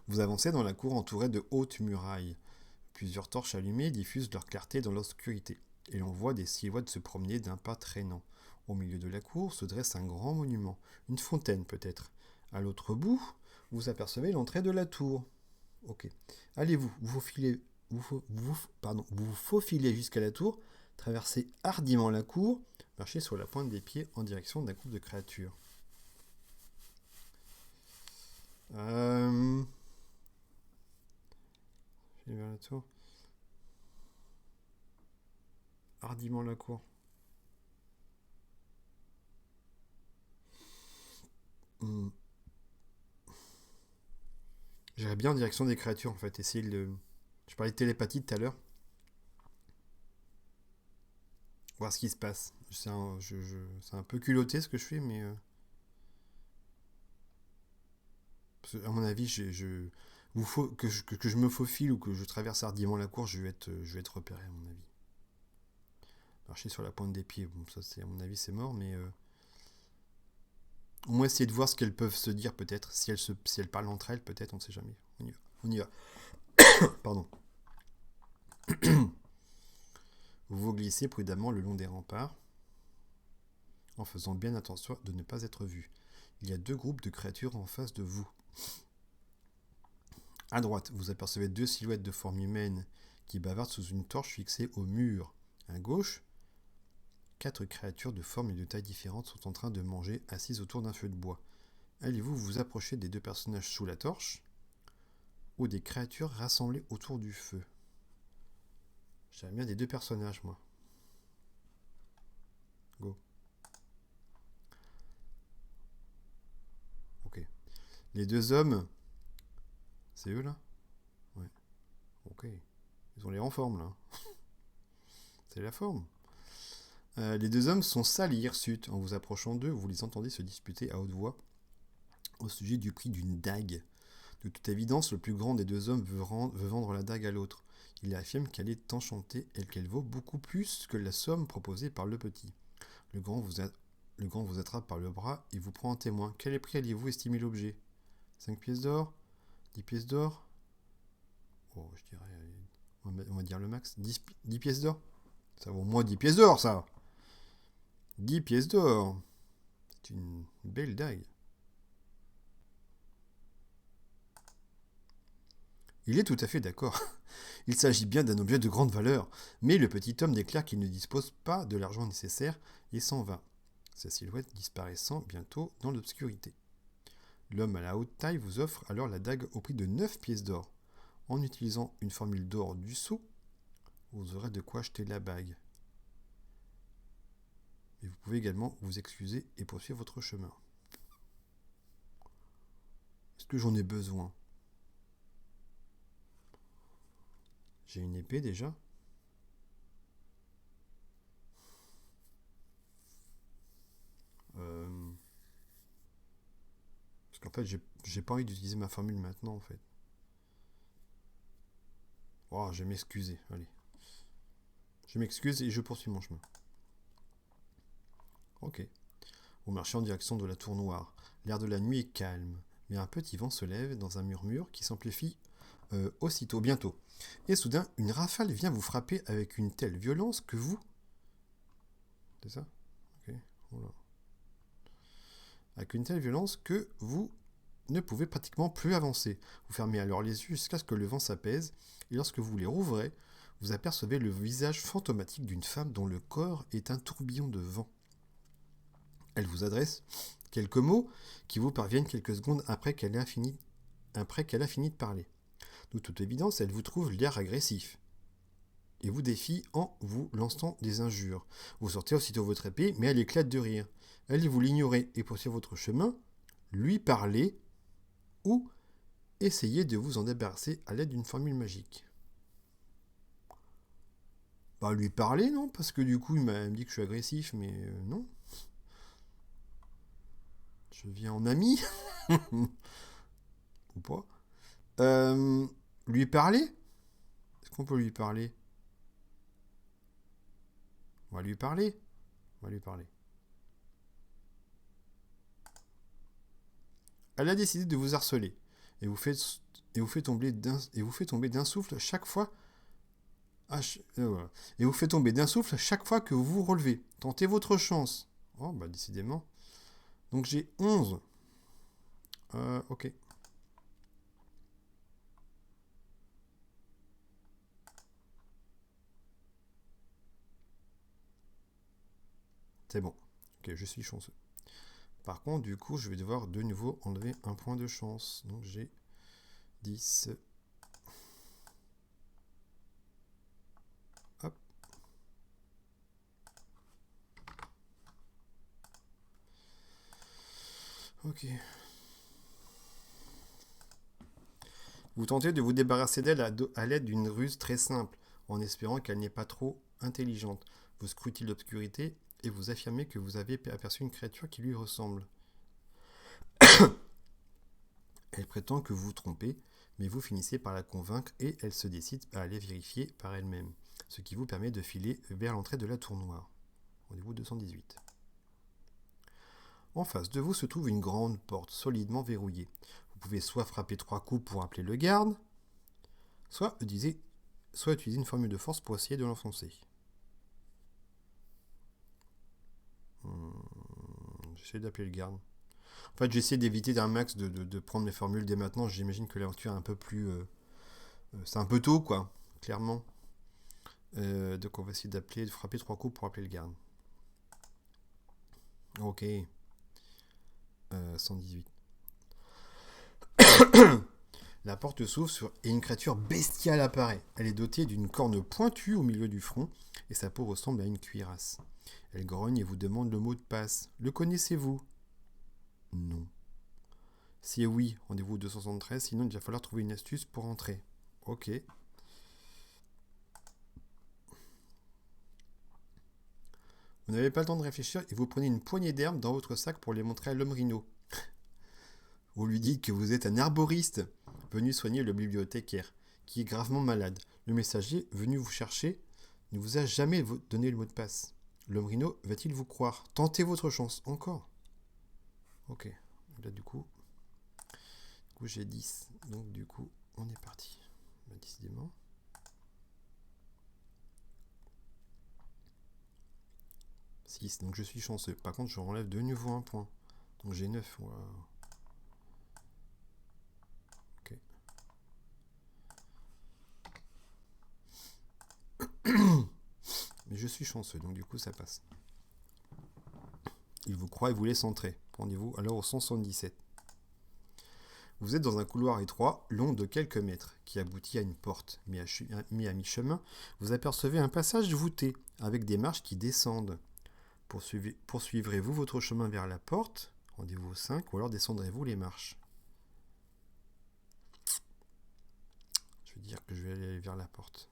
Vous avancez dans la cour entourée de hautes murailles. Plusieurs torches allumées diffusent leur clarté dans l'obscurité, et l'on voit des silhouettes se promener d'un pas traînant. Au milieu de la cour se dresse un grand monument, une fontaine peut-être. À l'autre bout, vous apercevez l'entrée de la tour. Ok. Allez-vous, vous faufilez jusqu'à la tour, traversez hardiment la cour, marchez sur la pointe des pieds en direction d'un groupe de créatures. Je vais vers la tour. Hardiment la cour. J'irais bien en direction des créatures en fait. Essayer de. Je parlais de télépathie tout à l'heure. Voir ce qui se passe. C'est un peu culotté ce que je fais, mais. À mon avis, que je me faufile ou que je traverse hardiment la cour, je vais être repéré à mon avis. Marcher sur la pointe des pieds, bon, ça c'est à mon avis c'est mort, mais au moins essayer de voir ce qu'elles peuvent se dire peut-être, si elles parlent entre elles, peut-être, on ne sait jamais. On y va. On y va. Pardon. Vous vous glissez prudemment le long des remparts, en faisant bien attention de ne pas être vu. Il y a deux groupes de créatures en face de vous. À droite, vous apercevez deux silhouettes de forme humaine qui bavardent sous une torche fixée au mur. À gauche, quatre créatures de forme et de taille différentes sont en train de manger, assises autour d'un feu de bois. Allez-vous vous approcher des deux personnages sous la torche ou des créatures rassemblées autour du feu? J'aime bien des deux personnages, moi. Go. Ok. Les deux hommes, c'est eux là? Ouais. Ok. Ils ont l'air en forme là. C'est la forme. Les deux hommes sont sales et hirsutes. En vous approchant d'eux, vous les entendez se disputer à haute voix au sujet du prix d'une dague. De toute évidence, le plus grand des deux hommes veut vendre la dague à l'autre. Il affirme qu'elle est enchantée et qu'elle vaut beaucoup plus que la somme proposée par le petit. Le grand vous attrape par le bras et vous prend en témoin. Quel prix alliez-vous estimer l'objet? 5 pièces d'or? 10 pièces d'or? Oh, je dirais... On va dire le max. 10 pièces d'or? Ça vaut au moins 10 pièces d'or, ça! 10 pièces d'or! C'est une belle dague. Il est tout à fait d'accord. Il s'agit bien d'un objet de grande valeur, mais le petit homme déclare qu'il ne dispose pas de l'argent nécessaire et s'en va, sa silhouette disparaissant bientôt dans l'obscurité. L'homme à la haute taille vous offre alors la dague au prix de 9 pièces d'or. En utilisant une formule d'or du sceau, vous aurez de quoi acheter la bague. Mais vous pouvez également vous excuser et poursuivre votre chemin. Est-ce que j'en ai besoin? J'ai une épée déjà. Parce qu'en fait, j'ai pas envie d'utiliser ma formule maintenant, en fait. Oh, je vais m'excuser, allez. Je m'excuse et je poursuis mon chemin. Ok. Vous marchez en direction de la tour noire. L'air de la nuit est calme, mais un petit vent se lève dans un murmure qui s'amplifie aussitôt, bientôt. Et soudain, une rafale vient vous frapper avec une telle violence que vous... C'est ça? Ok. Voilà. Avec une telle violence que vous ne pouvez pratiquement plus avancer. Vous fermez alors les yeux jusqu'à ce que le vent s'apaise, et lorsque vous les rouvrez, vous apercevez le visage fantomatique d'une femme dont le corps est un tourbillon de vent. Elle vous adresse quelques mots qui vous parviennent quelques secondes après qu'elle a fini de parler. De toute évidence, elle vous trouve l'air agressif et vous défie en vous lançant des injures. Vous sortez aussitôt votre épée, mais elle éclate de rire. Elle vous l'ignorez et poursuivez votre chemin, lui parler ou essayer de vous en débarrasser à l'aide d'une formule magique. Bah, lui parler, non, parce que du coup, il me dit que je suis agressif, mais non. Je viens en ami ou pas. Lui parler? Est-ce qu'on peut lui parler? On va lui parler. On va lui parler. Elle a décidé de vous harceler et vous fait tomber d'un souffle chaque fois. Voilà. Et vous fait tomber d'un souffle chaque fois que vous vous relevez. Tentez votre chance. Oh, bah décidément. Donc j'ai 11. Ok. C'est bon. Ok, je suis chanceux. Par contre, du coup, je vais devoir de nouveau enlever un point de chance. Donc j'ai 10. Hop. Ok. Vous tentez de vous débarrasser d'elle à l'aide d'une ruse très simple, en espérant qu'elle n'est pas trop intelligente. Vous scrutez l'obscurité et vous affirmez que vous avez aperçu une créature qui lui ressemble. Elle prétend que vous vous trompez, mais vous finissez par la convaincre et elle se décide à aller vérifier par elle-même, ce qui vous permet de filer vers l'entrée de la tour noire. Rendez-vous 218. En face de vous se trouve une grande porte solidement verrouillée. Vous pouvez soit frapper 3 coups pour appeler le garde, soit utiliser une formule de force pour essayer de l'enfoncer. J'essaie d'appeler le garde. En fait, j'essaie d'éviter d'un max de prendre mes formules dès maintenant. J'imagine que l'aventure est un peu plus... c'est un peu tôt, quoi, clairement. Donc on va essayer de frapper 3 coups pour appeler le garde. Ok. 118. La porte s'ouvre et une créature bestiale apparaît. Elle est dotée d'une corne pointue au milieu du front et sa peau ressemble à une cuirasse. Elle grogne et vous demande le mot de passe. Le connaissez-vous? Non. Si oui, rendez-vous 273, sinon il va falloir trouver une astuce pour entrer. Ok. Vous n'avez pas le temps de réfléchir et vous prenez une poignée d'herbes dans votre sac pour les montrer à l'homme rhino. Vous lui dites que vous êtes un arboriste venu soigner le bibliothécaire, qui est gravement malade. Le messager venu vous chercher ne vous a jamais donné le mot de passe. L'homme rhino va-t-il vous croire? Tentez votre chance, encore. Ok, là du coup j'ai 10, donc du coup on est parti. Bah, décidément. « 6, donc je suis chanceux. Par contre je enlève de nouveau un point. Donc j'ai 9. Wow. Ok. Mais je suis chanceux, donc du coup ça passe. Il vous croit et vous laisse entrer. Rendez-vous alors au 177. Vous êtes dans un couloir étroit, long de quelques mètres, qui aboutit à une porte. Mais à mi-chemin, vous apercevez un passage voûté, avec des marches qui descendent. Poursuivrez-vous votre chemin vers la porte, rendez-vous au 5, ou alors descendrez-vous les marches? Je veux dire que je vais aller vers la porte.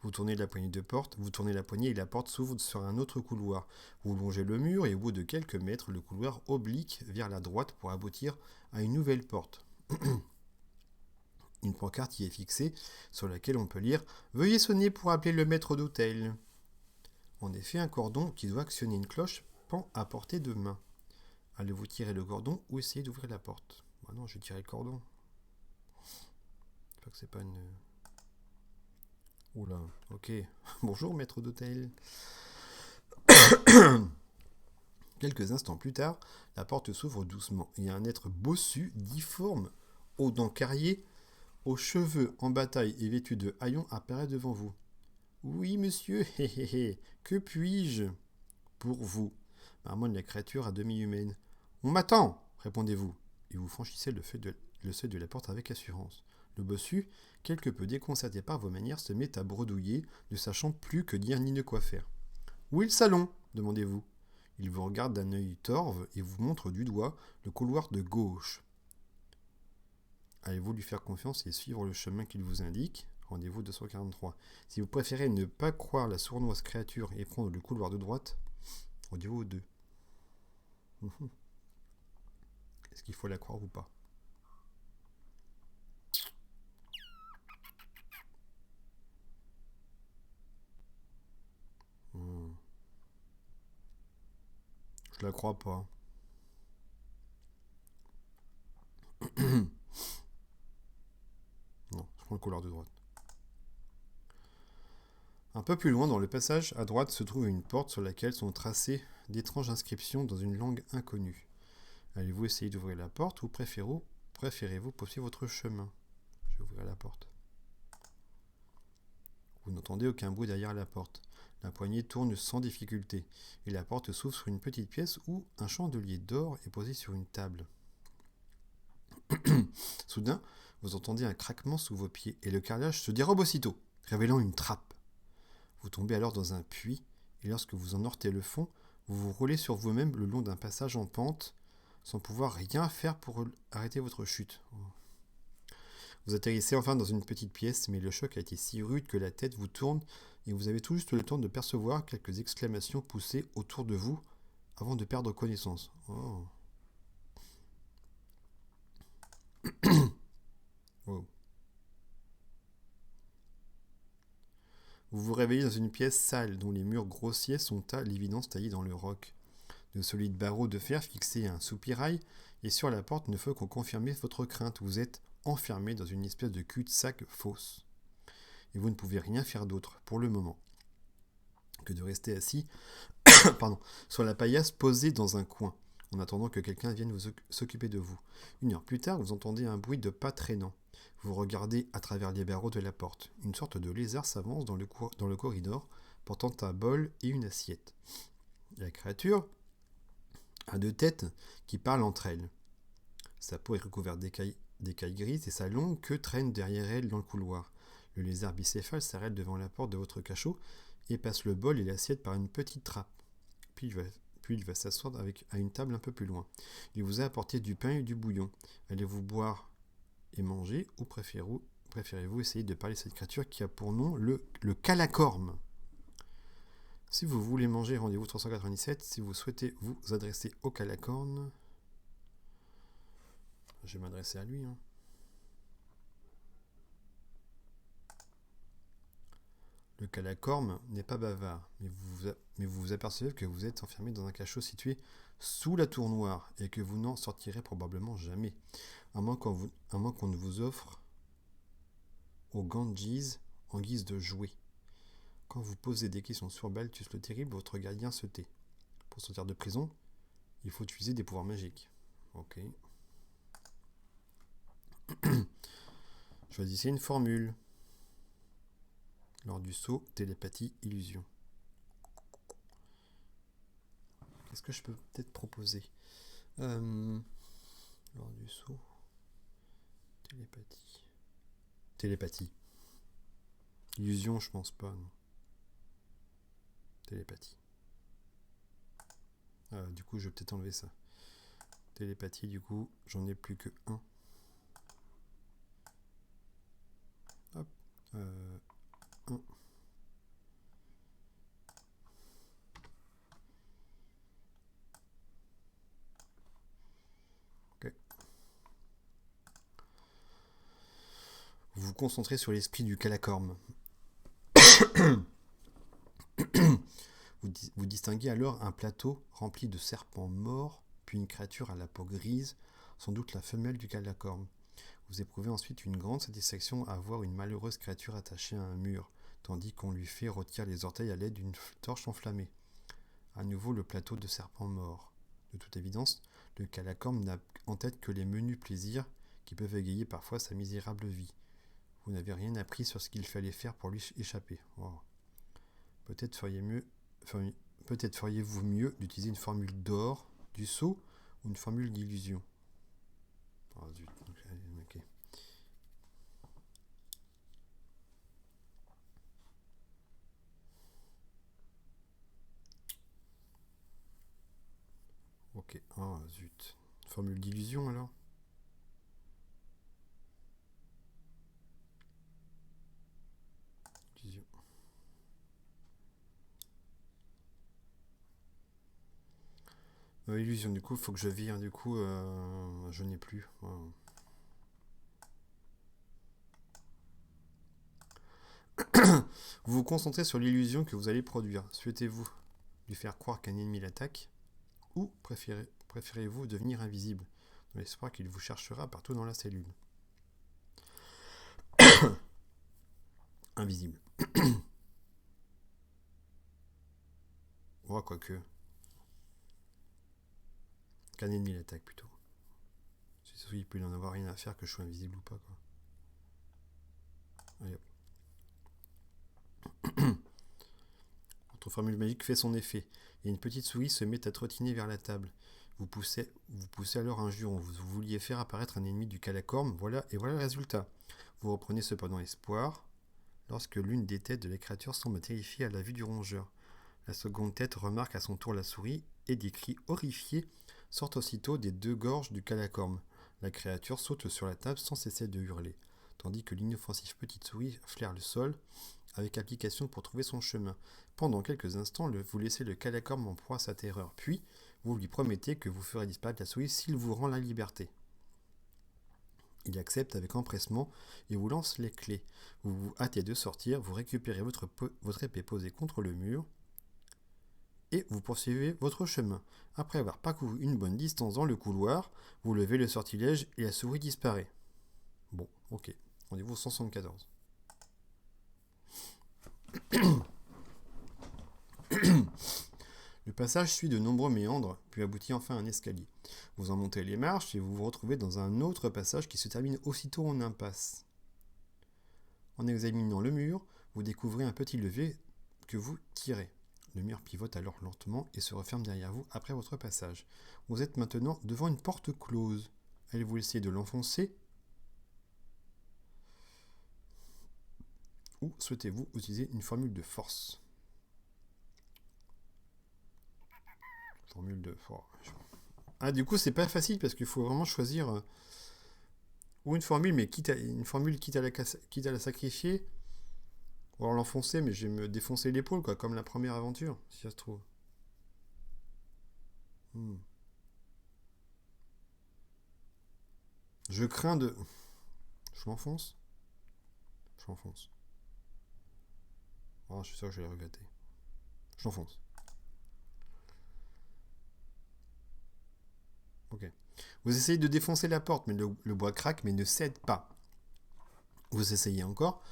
Vous tournez la poignée de porte, vous tournez la poignée et la porte s'ouvre sur un autre couloir. Vous longez le mur et au bout de quelques mètres, le couloir oblique vers la droite pour aboutir à une nouvelle porte. Une pancarte y est fixée sur laquelle on peut lire « Veuillez sonner pour appeler le maître d'hôtel ». En effet, un cordon qui doit actionner une cloche pend à portée de main. Allez-vous tirer le cordon ou essayer d'ouvrir la porte? Bah non, je vais tirer le cordon. J'espère que c'est pas une... Oula, ok. Bonjour maître d'hôtel. Quelques instants plus tard, la porte s'ouvre doucement et un être bossu, difforme, aux dents carriées, aux cheveux en bataille et vêtu de haillons apparaît devant vous. Oui, monsieur, hé hé hé, que puis-je pour vous? Marmonne la créature à demi humaine. On m'attend, répondez-vous, et vous franchissez le seuil de la porte avec assurance. Le bossu, quelque peu déconcerté par vos manières, se met à bredouiller, ne sachant plus que dire ni ne quoi faire. Où est le salon? Demandez-vous. Il vous regarde d'un œil torve et vous montre du doigt le couloir de gauche. Allez-vous lui faire confiance et suivre le chemin qu'il vous indique? Rendez-vous 243. Si vous préférez ne pas croire la sournoise créature et prendre le couloir de droite, rendez-vous au 2. Est-ce qu'il faut la croire ou pas? Je la crois pas. Non, je prends le couloir de droite. Un peu plus loin dans le passage, à droite, se trouve une porte sur laquelle sont tracées d'étranges inscriptions dans une langue inconnue. Allez-vous essayer d'ouvrir la porte ou préférez-vous poursuivre votre chemin? Je vais ouvrir la porte. Vous n'entendez aucun bruit derrière la porte. La poignée tourne sans difficulté et la porte s'ouvre sur une petite pièce où un chandelier d'or est posé sur une table. Soudain, vous entendez un craquement sous vos pieds et le carrelage se dérobe aussitôt, révélant une trappe. Vous tombez alors dans un puits et lorsque vous en heurtez le fond, vous vous roulez sur vous-même le long d'un passage en pente sans pouvoir rien faire pour arrêter votre chute. Vous atterrissez enfin dans une petite pièce, mais le choc a été si rude que la tête vous tourne et vous avez tout juste le temps de percevoir quelques exclamations poussées autour de vous avant de perdre connaissance. Oh. Wow. Vous vous réveillez dans une pièce sale dont les murs grossiers sont à l'évidence taillés dans le roc. De solides barreaux de fer fixés à un soupirail et sur la porte ne faut qu'on confirmer votre crainte. Vous êtes enfermé dans une espèce de cul-de-sac fausse. Et vous ne pouvez rien faire d'autre, pour le moment, que de rester assis sur la paillasse posée dans un coin, en attendant que quelqu'un vienne s'occuper de vous. 1 heure plus tard, vous entendez un bruit de pas traînants. Vous regardez à travers les barreaux de la porte. Une sorte de lézard s'avance dans le corridor, portant un bol et une assiette. La créature a 2 têtes qui parlent entre elles. Sa peau est recouverte d'écailles grises et sa longue queue traîne derrière elle dans le couloir. Le lézard bicéphale s'arrête devant la porte de votre cachot et passe le bol et l'assiette par une petite trappe. Puis il va s'asseoir à une table un peu plus loin. Il vous a apporté du pain et du bouillon. Allez-vous boire et manger ou préférez-vous essayer de parler à cette créature qui a pour nom le calacorme? Si vous voulez manger, rendez-vous 397. Si vous souhaitez vous adresser au calacorne, je vais m'adresser à lui. Le calacorme n'est pas bavard, mais vous vous apercevez que vous êtes enfermé dans un cachot situé sous la tour noire et que vous n'en sortirez probablement jamais, à moins qu'on ne vous offre au Ganges en guise de jouet. Quand vous posez des questions sur Balthus le Terrible, votre gardien se tait. Pour sortir de prison, il faut utiliser des pouvoirs magiques. Ok. Choisissez une formule. Lors du saut, télépathie, illusion. Qu'est-ce que je peux peut-être proposer? Lors du saut, télépathie. Télépathie. Illusion, je pense pas, non. Télépathie. Du coup, je vais peut-être enlever ça. Télépathie, du coup, j'en ai plus que 1. Hop. 1. Vous vous concentrez sur l'esprit du calacorme. Vous distinguez alors un plateau rempli de serpents morts, puis une créature à la peau grise, sans doute la femelle du calacorme. Vous éprouvez ensuite une grande satisfaction à voir une malheureuse créature attachée à un mur, tandis qu'on lui fait retirer les orteils à l'aide d'une torche enflammée. À nouveau le plateau de serpents morts. De toute évidence, le calacorme n'a en tête que les menus plaisirs qui peuvent égayer parfois sa misérable vie. Vous n'avez rien appris sur ce qu'il fallait faire pour lui échapper. Oh. Peut-être feriez-vous mieux d'utiliser une formule d'or, du sceau, ou une formule d'illusion. Oh, zut. Okay. Ok, ah zut. Formule d'illusion alors. Illusion. Illusion, du coup, il faut que je vire, du coup, je n'ai plus. Oh. Vous vous concentrez sur l'illusion que vous allez produire. Souhaitez-vous lui faire croire qu'un ennemi l'attaque, ou préférez-vous devenir invisible, dans l'espoir qu'il vous cherchera partout dans la cellule. Invisible. Oh, quoique. Qu'un ennemi l'attaque plutôt. C'est sûr qu'il peut y en avoir rien à faire que je sois invisible ou pas, quoi. Allez hop. Votre formule magique fait son effet, et une petite souris se met à trottiner vers la table. Vous poussez alors un juron. Vous vouliez faire apparaître un ennemi du calacorme, et voilà le résultat. Vous reprenez cependant espoir, lorsque l'une des têtes de la créature semble terrifiée à la vue du rongeur. La seconde tête remarque à son tour la souris, et des cris horrifiés sortent aussitôt des deux gorges du calacorme. La créature saute sur la table sans cesser de hurler, tandis que l'inoffensive petite souris flaire le sol, avec application pour trouver son chemin. Pendant quelques instants, vous laissez le calacorme en proie à sa terreur, puis vous lui promettez que vous ferez disparaître la souris s'il vous rend la liberté. Il accepte avec empressement et vous lance les clés. Vous vous hâtez de sortir, vous récupérez votre épée posée contre le mur et vous poursuivez votre chemin. Après avoir parcouru une bonne distance dans le couloir, vous levez le sortilège et la souris disparaît. Bon, ok. Rendez-vous 174. Le passage suit de nombreux méandres, puis aboutit enfin à un escalier. Vous en montez les marches et vous vous retrouvez dans un autre passage qui se termine aussitôt en impasse. En examinant le mur, vous découvrez un petit levier que vous tirez. Le mur pivote alors lentement et se referme derrière vous après votre passage. Vous êtes maintenant devant une porte close. Allez-vous essayer de l'enfoncer ? Ou souhaitez-vous utiliser une formule de force ? Formule de force. Ah, du coup, c'est pas facile parce qu'il faut vraiment choisir ou une formule, mais quitte à la sacrifier, ou alors l'enfoncer, mais je vais me défoncer l'épaule, quoi, comme la première aventure, si ça se trouve. Je crains de. Je l'enfonce. Je l'enfonce. Oh, je suis sûr que je vais le regretter. Je l'enfonce. Ok. Vous essayez de défoncer la porte, mais le bois craque, mais ne cède pas. Vous essayez encore,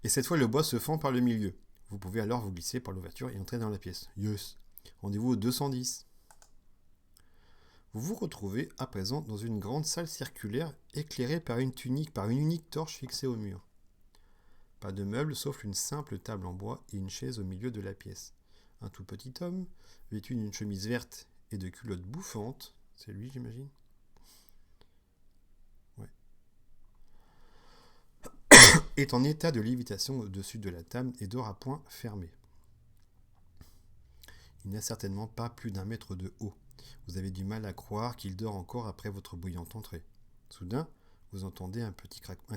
et cette fois le bois se fend par le milieu. Vous pouvez alors vous glisser par l'ouverture et entrer dans la pièce. Yes. Rendez-vous au 210. Vous vous retrouvez à présent dans une grande salle circulaire éclairée par une unique torche fixée au mur. Pas de meubles sauf une simple table en bois et une chaise au milieu de la pièce. Un tout petit homme, vêtu d'une chemise verte et de culottes bouffantes, c'est lui j'imagine, ouais, est en état de lévitation au-dessus de la table et dort à poing fermé. Il n'a certainement pas plus d'1 mètre de haut. Vous avez du mal à croire qu'il dort encore après votre bruyante entrée. Soudain, vous entendez un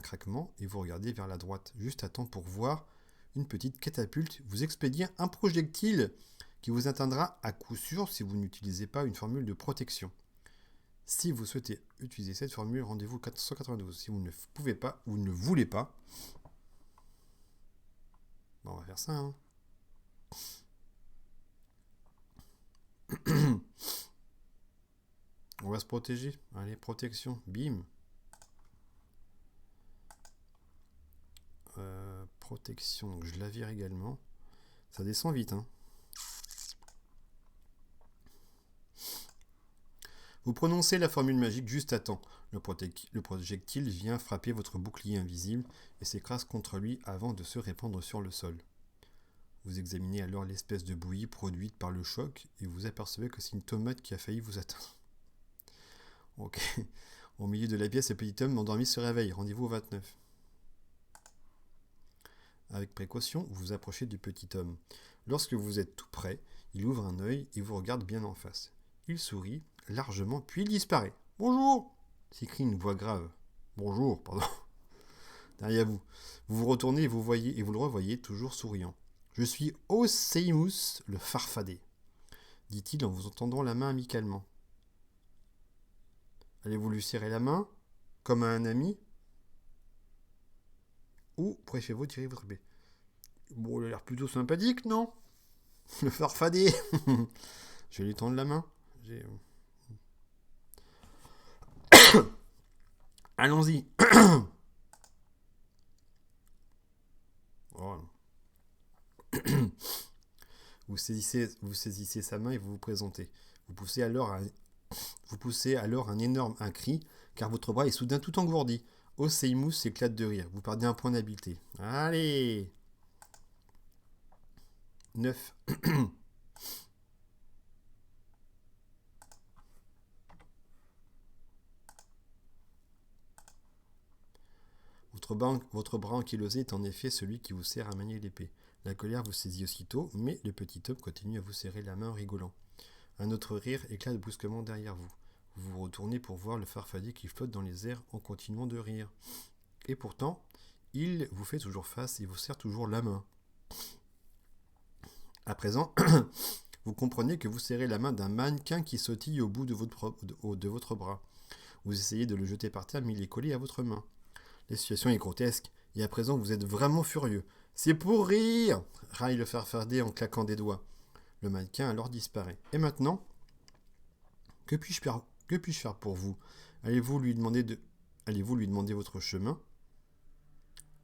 craquement et vous regardez vers la droite, juste à temps pour voir une petite catapulte vous expédier un projectile qui vous atteindra à coup sûr si vous n'utilisez pas une formule de protection. Si vous souhaitez utiliser cette formule, rendez-vous 492. Si vous ne pouvez pas ou ne voulez pas, on va faire ça. Hein. On va se protéger. Allez, protection. Bim. Protection. Donc je la vire également. Ça descend vite. Hein. Vous prononcez la formule magique juste à temps. Le projectile vient frapper votre bouclier invisible et s'écrase contre lui avant de se répandre sur le sol. Vous examinez alors l'espèce de bouillie produite par le choc et vous apercevez que c'est une tomate qui a failli vous atteindre. Ok. Au milieu de la pièce, le petit homme endormi se réveille. Rendez-vous au 29. Avec précaution, vous vous approchez du petit homme. Lorsque vous êtes tout près, il ouvre un œil et vous regarde bien en face. Il sourit largement, puis il disparaît. « Bonjour !» s'écrie une voix grave. « Bonjour, pardon. » Derrière vous. Vous vous retournez et vous le revoyez, toujours souriant. « Je suis Oseimus, le farfadet, » dit-il en vous tendant la main amicalement. Allez-vous lui serrer la main, comme à un ami, ou préférez-vous tirer votre épée? Bon, il a l'air plutôt sympathique, non? Le farfadet. Je vais lui tendre la main. Allons-y. Oh. Vous saisissez sa main et vous vous présentez. Vous poussez alors un cri, car votre bras est soudain tout engourdi. Oseimus s'éclate de rire. Vous perdez un point d'habileté. Allez 9. Votre bras ankylosé est en effet celui qui vous sert à manier l'épée. La colère vous saisit aussitôt, mais le petit homme continue à vous serrer la main en rigolant. Un autre rire éclate brusquement derrière vous. Vous vous retournez pour voir le farfadet qui flotte dans les airs en continuant de rire. Et pourtant, il vous fait toujours face et vous serre toujours la main. À présent, vous comprenez que vous serrez la main d'un mannequin qui sautille au bout de votre bras. Vous essayez de le jeter par terre, mais il est collé à votre main. La situation est grotesque, et à présent vous êtes vraiment furieux. « C'est pour rire !» raille le farfadet en claquant des doigts. Le mannequin alors disparaît. Et maintenant, que puis-je faire pour vous? Allez-vous lui demander votre chemin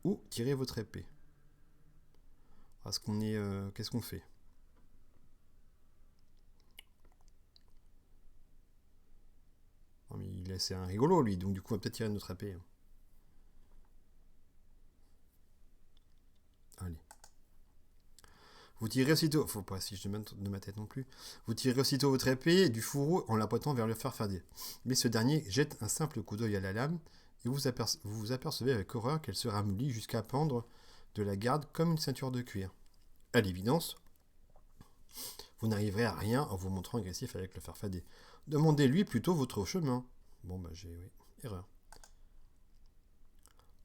ou tirer votre épée? Qu'est-ce qu'on fait? Non, mais c'est un rigolo lui, donc du coup on va peut-être tirer notre épée. Allez. Vous tirez aussitôt, faut pas si je demande de ma tête non plus. Vous tirez aussitôt votre épée du fourreau en la pointant vers le farfadet. Mais ce dernier jette un simple coup d'œil à la lame et vous vous apercevez avec horreur qu'elle se ramollit jusqu'à pendre de la garde comme une ceinture de cuir. À l'évidence, vous n'arriverez à rien en vous montrant agressif avec le farfadet. Demandez-lui plutôt votre chemin. Bon bah oui, erreur.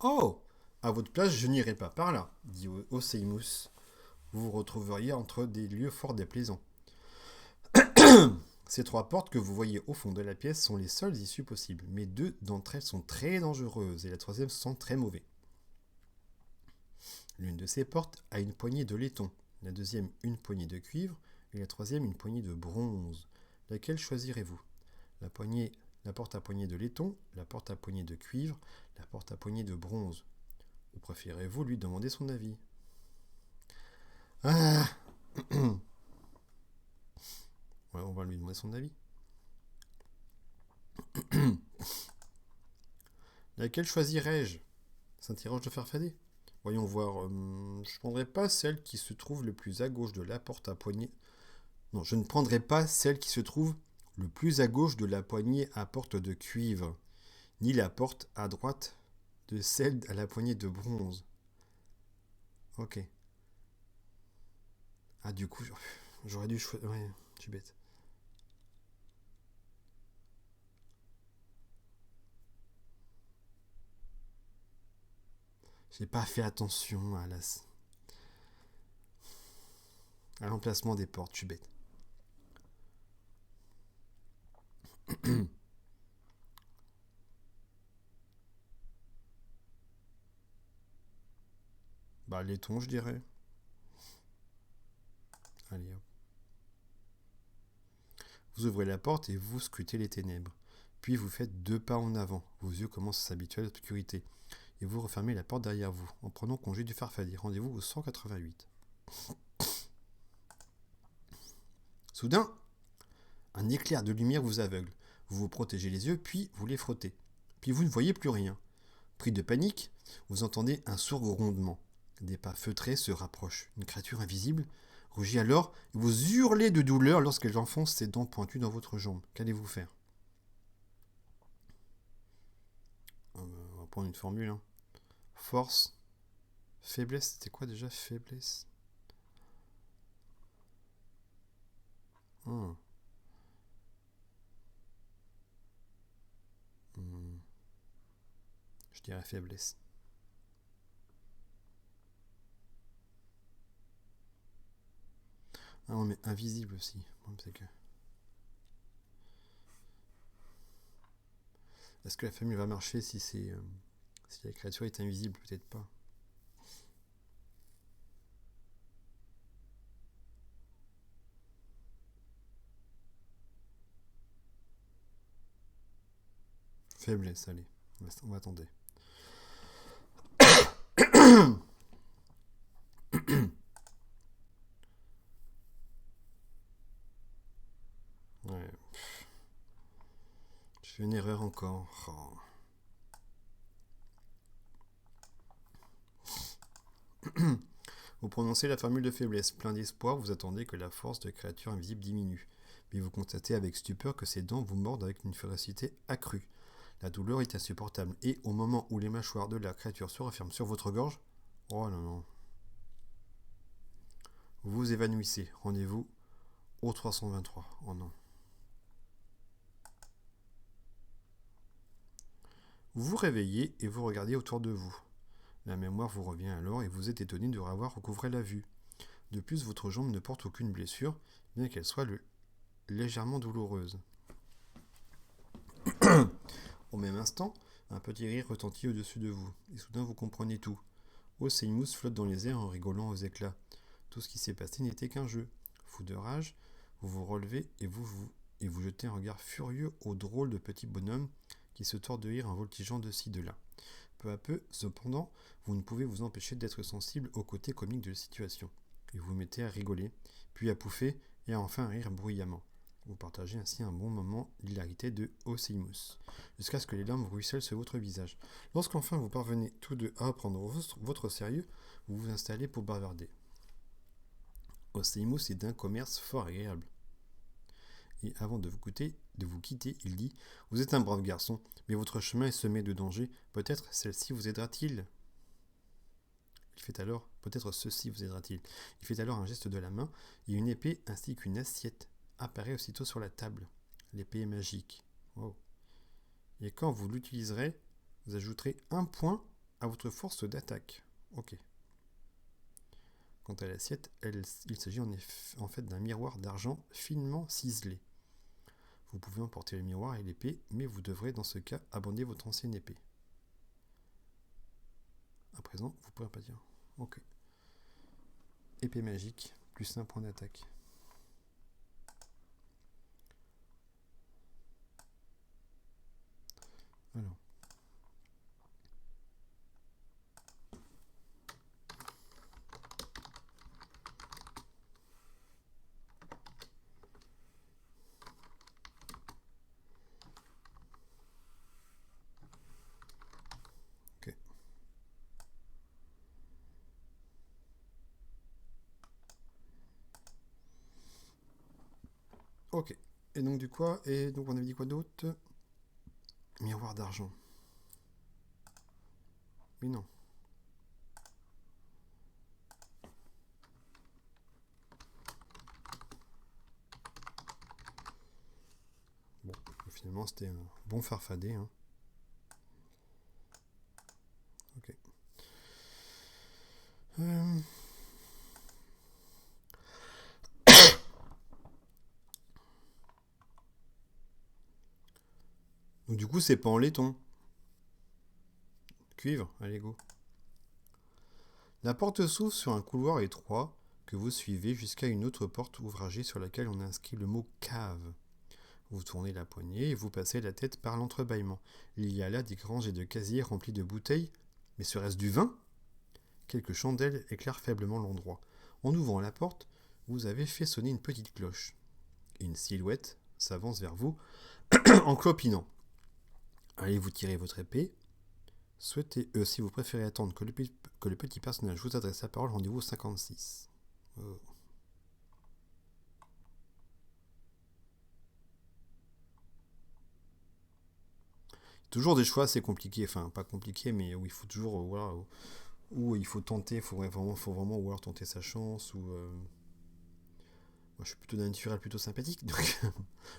Oh! À votre place, je n'irai pas par là, dit Oseimus. Vous vous retrouveriez entre des lieux fort déplaisants. Ces 3 portes que vous voyez au fond de la pièce sont les seules issues possibles, mais 2 d'entre elles sont très dangereuses et la 3e sent très mauvais. L'une de ces portes a une poignée de laiton, la 2e une poignée de cuivre et la 3e une poignée de bronze. Laquelle choisirez-vous? La porte à poignée de laiton, la porte à poignée de cuivre, la porte à poignée de bronze. Ou préférez-vous lui demander son avis? Ah. Ouais, on va lui demander son avis. Laquelle choisirais-je? S'interroge le farfadet. Voyons voir. Je ne prendrai pas celle qui se trouve le plus à gauche de la porte à poignée. Non, je ne prendrai pas celle qui se trouve le plus à gauche de la poignée à porte de cuivre, ni la porte à droite de celle à la poignée de bronze. Ok. Ah, du coup, j'aurais dû choisir. Ouais, je suis bête. J'ai pas fait attention à l'emplacement des portes, je suis bête. Bah, laiton, je dirais. Allez, hop. Vous ouvrez la porte et vous scrutez les ténèbres. Puis vous faites 2 pas en avant. Vos yeux commencent à s'habituer à l'obscurité. Et vous refermez la porte derrière vous, en prenant congé du farfadet. Rendez-vous au 188. Soudain, un éclair de lumière vous aveugle. Vous vous protégez les yeux, puis vous les frottez. Puis vous ne voyez plus rien. Pris de panique, vous entendez un sourd grondement. Des pas feutrés se rapprochent. Une créature invisible rugit alors et vous hurlez de douleur lorsqu'elle enfonce ses dents pointues dans votre jambe. Qu'allez-vous faire? On va prendre une formule. Hein. Force, faiblesse, c'était quoi déjà faiblesse? Hmm. Hmm. Je dirais faiblesse. Ah, on met invisible aussi. Bon, c'est que... Est-ce que la famille va marcher si c'est si la créature est invisible? Peut-être pas. Faiblesse, allez. On va attendre. Ouais. Je fais une erreur encore. Oh. Vous prononcez la formule de faiblesse. Plein d'espoir, vous attendez que la force de créature invisible diminue. Mais vous constatez avec stupeur que ses dents vous mordent avec une férocité accrue. La douleur est insupportable. Et au moment où les mâchoires de la créature se referment sur votre gorge, oh non non, vous vous évanouissez. Rendez-vous au 323. Oh non. Vous vous réveillez et vous regardez autour de vous. La mémoire vous revient alors et vous êtes étonné de avoir recouvré la vue. De plus, votre jambe ne porte aucune blessure, bien qu'elle soit légèrement douloureuse. Au même instant, un petit rire retentit au-dessus de vous, et soudain vous comprenez tout. Seymous flotte dans les airs en rigolant aux éclats. Tout ce qui s'est passé n'était qu'un jeu. Fou de rage, vous vous relevez et vous jetez un regard furieux au drôle de petit bonhomme qui se tord de rire en voltigeant de ci de là. Peu à peu, cependant, vous ne pouvez vous empêcher d'être sensible au côté comique de la situation. Et vous vous mettez à rigoler, puis à pouffer, et à enfin rire bruyamment. Vous partagez ainsi un bon moment d'hilarité de Seymous, jusqu'à ce que les larmes ruissellent sur votre visage. Lorsqu'enfin vous parvenez tous deux à prendre votre sérieux, vous vous installez pour bavarder. Seymous est d'un commerce fort agréable. Et avant de vous quitter, il dit « Vous êtes un brave garçon, mais votre chemin est semé de dangers. Peut-être celle-ci vous aidera-t-il » Peut-être ceci vous aidera-t-il. Il fait alors un geste de la main, et une épée ainsi qu'une assiette apparaît aussitôt sur la table. L'épée est magique. Oh. Et quand vous l'utiliserez, vous ajouterez 1 point à votre force d'attaque. Ok. Quant à l'assiette, il s'agit en fait d'un miroir d'argent finement ciselé. Vous pouvez emporter le miroir et l'épée, mais vous devrez dans ce cas abandonner votre ancienne épée. À présent, vous pouvez pas dire. Ok. Épée magique, plus 1 point d'attaque. Alors. Ok. Ok. Et donc du quoi? Et donc on avait dit quoi d'autre? Miroir d'argent. Mais non. Bon, finalement c'était un bon farfadet. Hein. Ok. Donc du coup c'est pas en laiton. Cuivre, allez go. La porte s'ouvre sur un couloir étroit que vous suivez jusqu'à une autre porte ouvragée sur laquelle on a inscrit le mot cave. Vous tournez la poignée et vous passez la tête par l'entrebâillement. Il y a là des rangées de casiers remplis de bouteilles. Mais serait-ce du vin? Quelques chandelles éclairent faiblement l'endroit. En ouvrant la porte, vous avez fait sonner une petite cloche. Une silhouette s'avance vers vous en clopinant. Allez-vous tirer votre épée? Si vous préférez attendre que le petit personnage vous adresse la parole, rendez-vous au 56. Oh. Toujours des choix assez compliqués, enfin pas compliqués, mais où il faut toujours, voilà, où il faut tenter, faut vraiment ou alors tenter sa chance, ou moi je suis plutôt d'un naturel plutôt sympathique, donc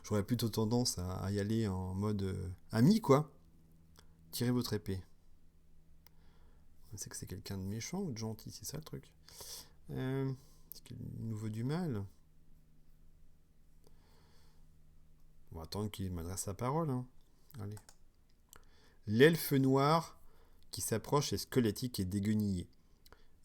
j'aurais plutôt tendance à y aller en mode ami, quoi. Tirez votre épée. On sait que c'est quelqu'un de méchant ou de gentil, c'est ça le truc. Est-ce qu'il nous veut du mal? On va attendre qu'il m'adresse la parole, hein. Allez. L'elfe noir qui s'approche est squelettique et déguenillé.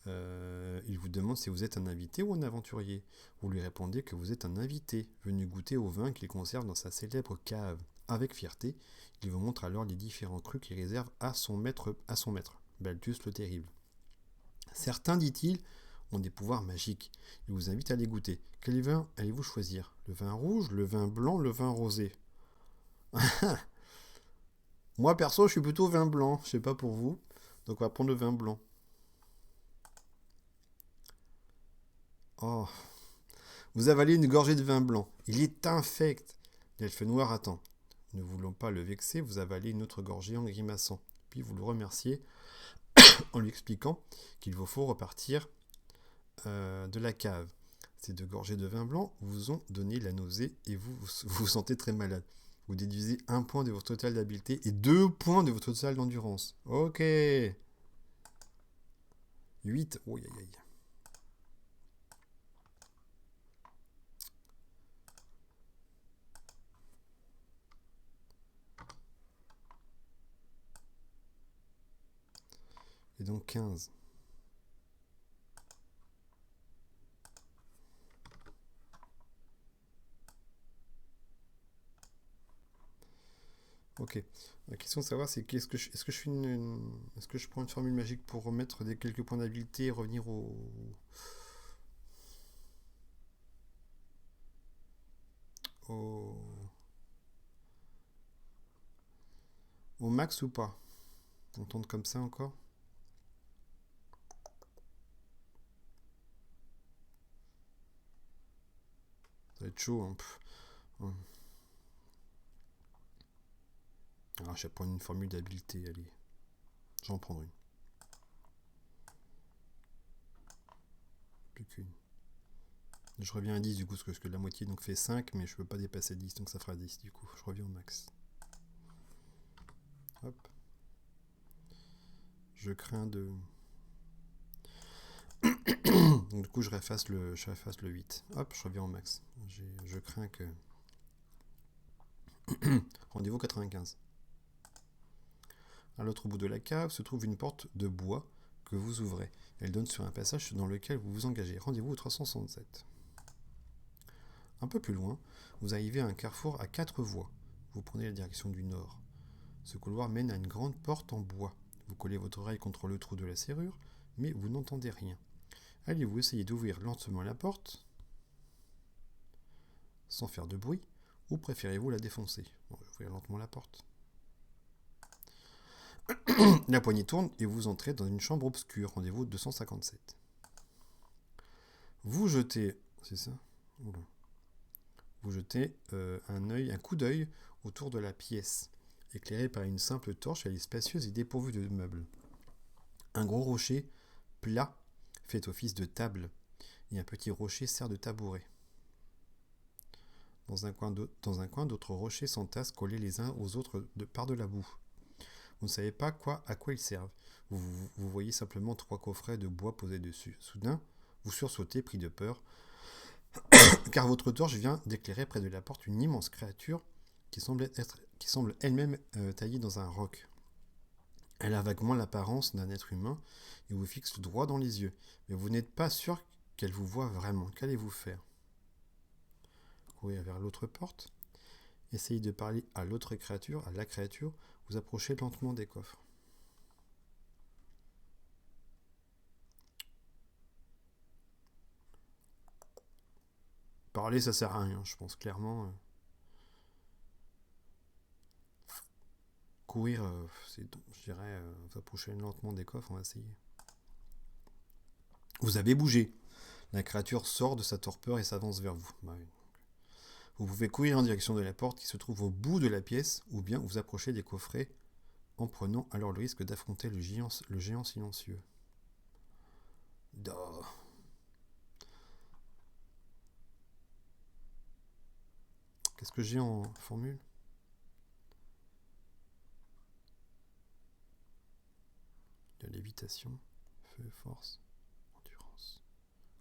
Il vous demande si vous êtes un invité ou un aventurier. Vous lui répondez que vous êtes un invité, venu goûter au vin qu'il conserve dans sa célèbre cave. Avec fierté, il vous montre alors les différents crus qu'il réserve à son maître, Balthus le Terrible. Certains, dit-il, ont des pouvoirs magiques. Il vous invite à les goûter. Quel vin allez-vous choisir? Le vin rouge, le vin blanc, le vin rosé? Moi, perso, je suis plutôt vin blanc. Je sais pas pour vous. Donc, on va prendre le vin blanc. Oh. Vous avalez une gorgée de vin blanc. Il est infect. L'elfe noir attend. Ne voulant pas le vexer, vous avalez une autre gorgée en grimaçant. Puis vous le remerciez en lui expliquant qu'il vous faut repartir de la cave. Ces 2 gorgées de vin blanc vous ont donné la nausée et vous sentez très malade. Vous déduisez 1 point de votre total d'habileté et 2 points de votre total d'endurance. Ok. 8. Oh, aïe, aïe. Et donc 15. Ok. La question de savoir c'est est-ce que je prends une formule magique pour remettre quelques points d'habileté et revenir au, au max ou pas? On tente comme ça encore? Ça va être chaud, hein. Ouais. Alors, je vais prendre une formule d'habileté, allez. J'en prends une. Plus qu'une. Je reviens à 10 du coup, parce que la moitié donc fait 5, mais je peux pas dépasser 10, donc ça fera 10 du coup. Je reviens au max. Hop. Je crains de... donc du coup, je réefface le 8. Hop, je reviens au max. Je crains que... Rendez-vous 95. À l'autre bout de la cave se trouve une porte de bois que vous ouvrez. Elle donne sur un passage dans lequel vous vous engagez. Rendez-vous au 367. Un peu plus loin, vous arrivez à un carrefour à 4 voies. Vous prenez la direction du nord. Ce couloir mène à une grande porte en bois. Vous collez votre oreille contre le trou de la serrure, mais vous n'entendez rien. Allez-vous essayer d'ouvrir lentement la porte, sans faire de bruit, ou préférez-vous la défoncer? Bon, je vais ouvrir lentement la porte. La poignée tourne et vous entrez dans une chambre obscure. Rendez-vous 257. Vous jetez... C'est ça? Oula. Vous jetez un coup d'œil autour de la pièce. Éclairée par une simple torche, elle est spacieuse et dépourvue de meubles. Un gros rocher plat fait office de table et un petit rocher sert de tabouret. Dans un coin, d'autres rochers s'entassent collés les uns aux autres par de la boue. Vous ne savez pas à quoi ils servent. Vous voyez simplement 3 coffrets de bois posés dessus. Soudain, vous sursautez, pris de peur, car votre torche vient d'éclairer près de la porte une immense créature qui semble elle-même taillée dans un roc. Elle a vaguement l'apparence d'un être humain et vous fixe droit dans les yeux. Mais vous n'êtes pas sûr qu'elle vous voit vraiment. Qu'allez-vous faire? Courir vers l'autre porte. Essayez de parler à l'autre créature, à la créature. Vous approchez lentement des coffres. Parler, ça sert à rien, je pense clairement. Courir, je dirais, vous approchez lentement des coffres, on va essayer. Vous avez bougé. La créature sort de sa torpeur et s'avance vers vous. Bah oui. Vous pouvez courir en direction de la porte qui se trouve au bout de la pièce, ou bien vous approcher des coffrets en prenant alors le risque d'affronter le géant silencieux. Duh. Qu'est-ce que j'ai en formule? De lévitation, feu, force, endurance,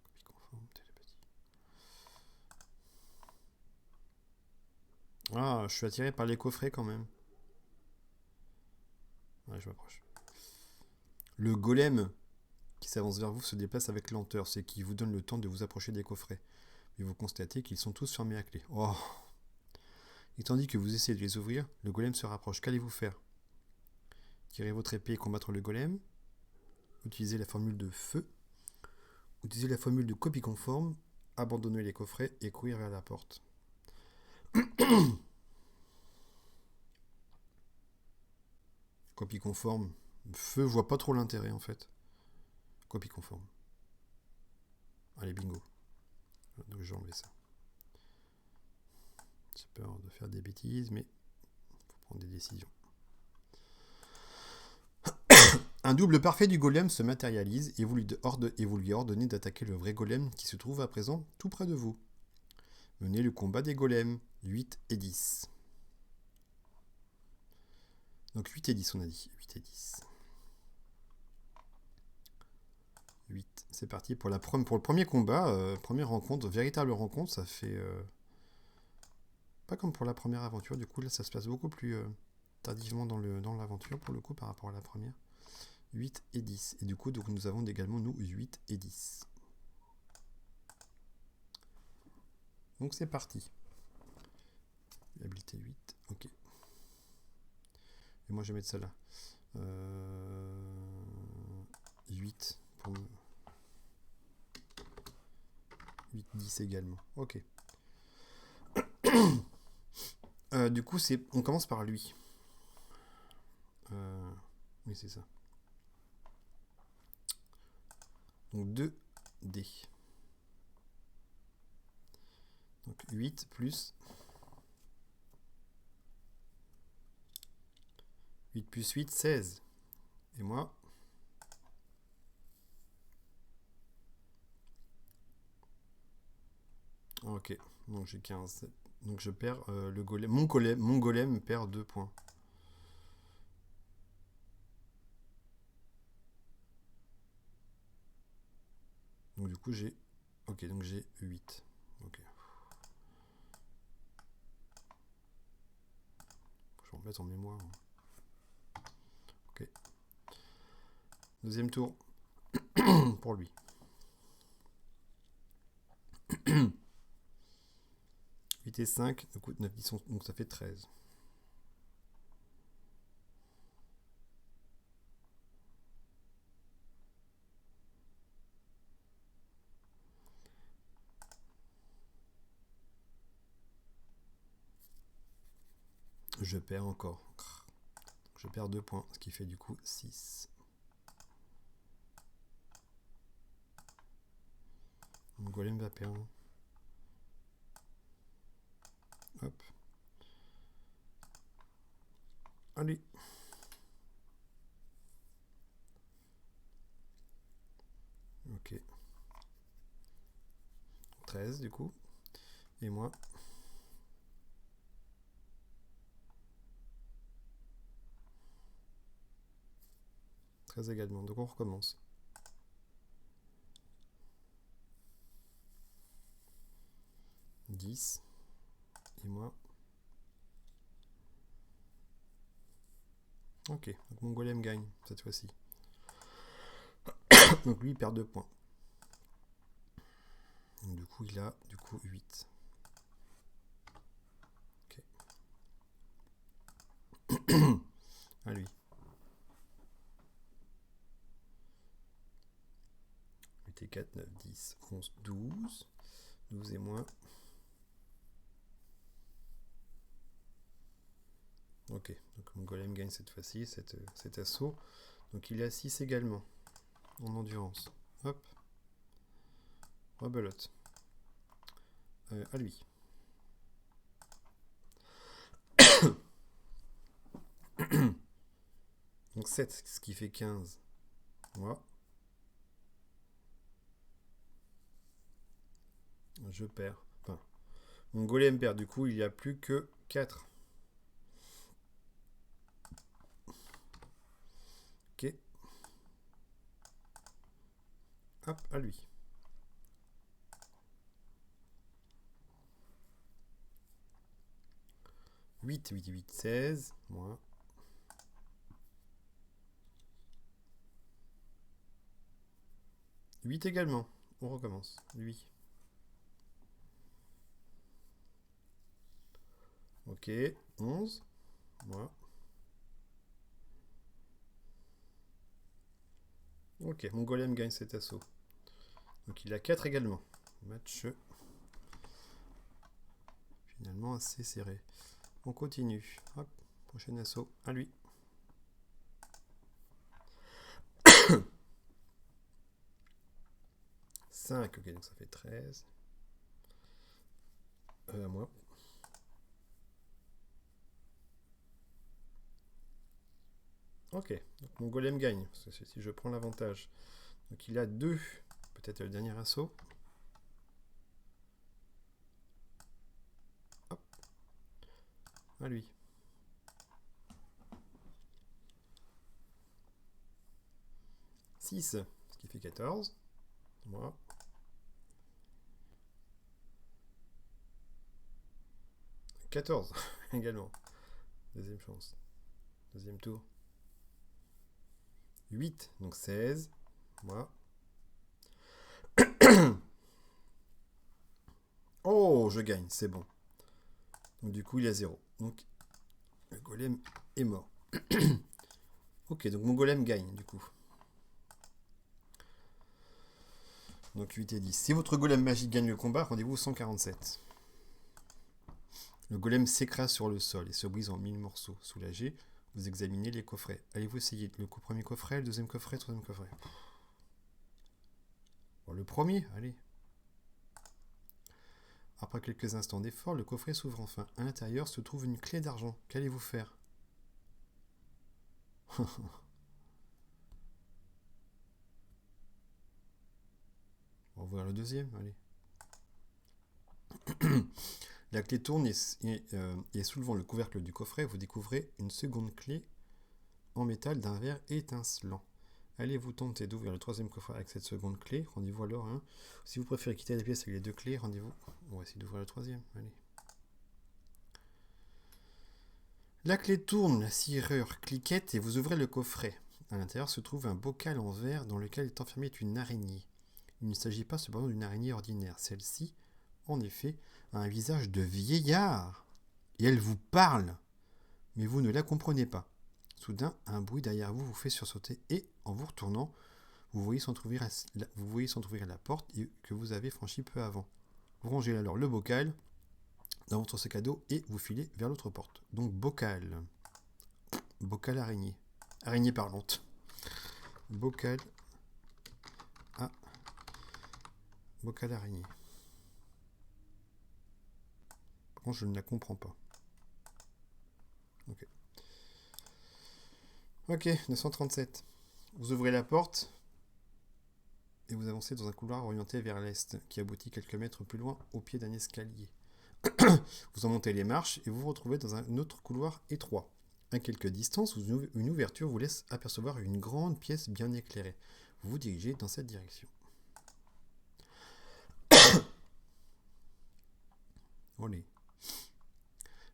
copie conforme, télépathie. Ah, je suis attiré par les coffrets quand même. Ouais, je m'approche. Le golem qui s'avance vers vous se déplace avec lenteur, c'est qui vous donne le temps de vous approcher des coffrets. Mais vous constatez qu'ils sont tous fermés à clé. Oh. Et tandis que vous essayez de les ouvrir, le golem se rapproche. Qu'allez-vous faire? Tirez votre épée et combattre le golem. Utilisez la formule de feu. Utilisez la formule de copie conforme. Abandonnez les coffrets et courir vers la porte. Copie conforme. Feu, je vois pas trop l'intérêt en fait. Copie conforme. Allez, bingo. Donc j'ai enlevé ça. J'ai peur de faire des bêtises, mais il faut prendre des décisions. Un double parfait du golem se matérialise et vous lui ordonnez d'attaquer le vrai golem qui se trouve à présent tout près de vous. Menez le combat des golems, 8 et 10. Donc 8 et 10 on a dit, 8 et 10. 8, c'est parti pour le premier combat, première rencontre, véritable rencontre, ça fait... pas comme pour la première aventure, du coup là ça se passe beaucoup plus tardivement dans l'aventure pour le coup par rapport à la première. 8 et 10. Et du coup, donc, nous avons également, nous, 8 et 10. Donc c'est parti. Habilité 8, ok. Et moi, je vais mettre ça là. 8 pour 8, 10 également. Ok. Du coup, on commence par lui. Oui, c'est ça. Donc 2 dés. Donc 8 plus 8 plus 8, 16. Et moi, ok, donc j'ai 15. Donc je perds le golem. Mon golem perd 2 points. Donc du coup j'ai... Ok, donc j'ai 8. Ok. Faut que je remette en mémoire. Ok. Deuxième tour. Pour lui. 8 et 5, donc 9, 10, donc ça fait 13. Je perds encore. Je perds 2 points, ce qui fait du coup 6. Mon golem va perdre. Hop. Allez. Ok. 13 du coup. Et moi. 13 également. Donc on recommence. 10. Et moi. Ok, donc mon golem gagne cette fois-ci. Donc lui il perd 2 points. Donc du coup il a 8. Ok. À lui. 8 et 4, 9, 10, 11, 12. 12 et moins. Ok, donc mon golem gagne cette fois-ci, cet assaut. Donc il est à 6 également, en endurance. Hop. Rebelote. À lui. Donc 7, ce qui fait 15. Moi. Je perds. Enfin, mon golem perd, du coup il n'y a plus que 4. Ok. Hop, à lui. 8, 8, 8, 16. Moi. 8 également. On recommence. Lui. Ok. 11. Moi. Ok, mon golem gagne cet assaut. Donc il a 4 également. Match finalement assez serré. On continue. Hop, prochain assaut. À lui. 5, ok, donc ça fait 13. À moi. Ok, donc mon golem gagne, parce que si je prends l'avantage. Donc il a 2, peut-être le dernier assaut. Hop, à lui. 6, ce qui fait 14. Moi. 14 également. Deuxième chance. Deuxième tour. 8, donc 16. Moi. Oh, je gagne, c'est bon. Donc du coup, il y a 0. Donc le golem est mort. Ok, donc mon golem gagne du coup. Donc 8 et 10. Si votre golem magique gagne le combat, rendez-vous 147. Le golem s'écrase sur le sol et se brise en 1000 morceaux. Soulagé, vous examinez les coffrets. Allez-vous essayer le premier coffret, le deuxième coffret, le troisième coffret? Bon, le premier, allez. Après quelques instants d'effort, le coffret s'ouvre enfin. À l'intérieur se trouve une clé d'argent. Qu'allez-vous faire? On va ouvrir le deuxième, allez. La clé tourne et soulevant le couvercle du coffret, vous découvrez une seconde clé en métal d'un verre étincelant. Allez-vous tenter d'ouvrir le troisième coffret avec cette seconde clé? Rendez-vous alors. Hein. Si vous préférez quitter la pièce avec les deux clés, rendez-vous. On va essayer d'ouvrir le troisième. Allez. La clé tourne, la serrure cliquette et vous ouvrez le coffret. À l'intérieur se trouve un bocal en verre dans lequel est enfermée une araignée. Il ne s'agit pas cependant d'une araignée ordinaire. Celle-ci, en effet, a un visage de vieillard. Et elle vous parle. Mais vous ne la comprenez pas. Soudain, un bruit derrière vous fait sursauter et, en vous retournant, vous voyez s'entrouvrir la porte que vous avez franchie peu avant. Vous rangez alors le bocal dans votre sac à dos et vous filez vers l'autre porte. Donc bocal. Bocal araignée. Araignée parlante. Bocal. Ah. Bocal araignée. Par contre, je ne la comprends pas. Ok. Ok, 937. Vous ouvrez la porte et vous avancez dans un couloir orienté vers l'est qui aboutit quelques mètres plus loin au pied d'un escalier. Vous en montez les marches et vous vous retrouvez dans un autre couloir étroit. À quelques distances, une ouverture vous laisse apercevoir une grande pièce bien éclairée. Vous vous dirigez dans cette direction. Allez.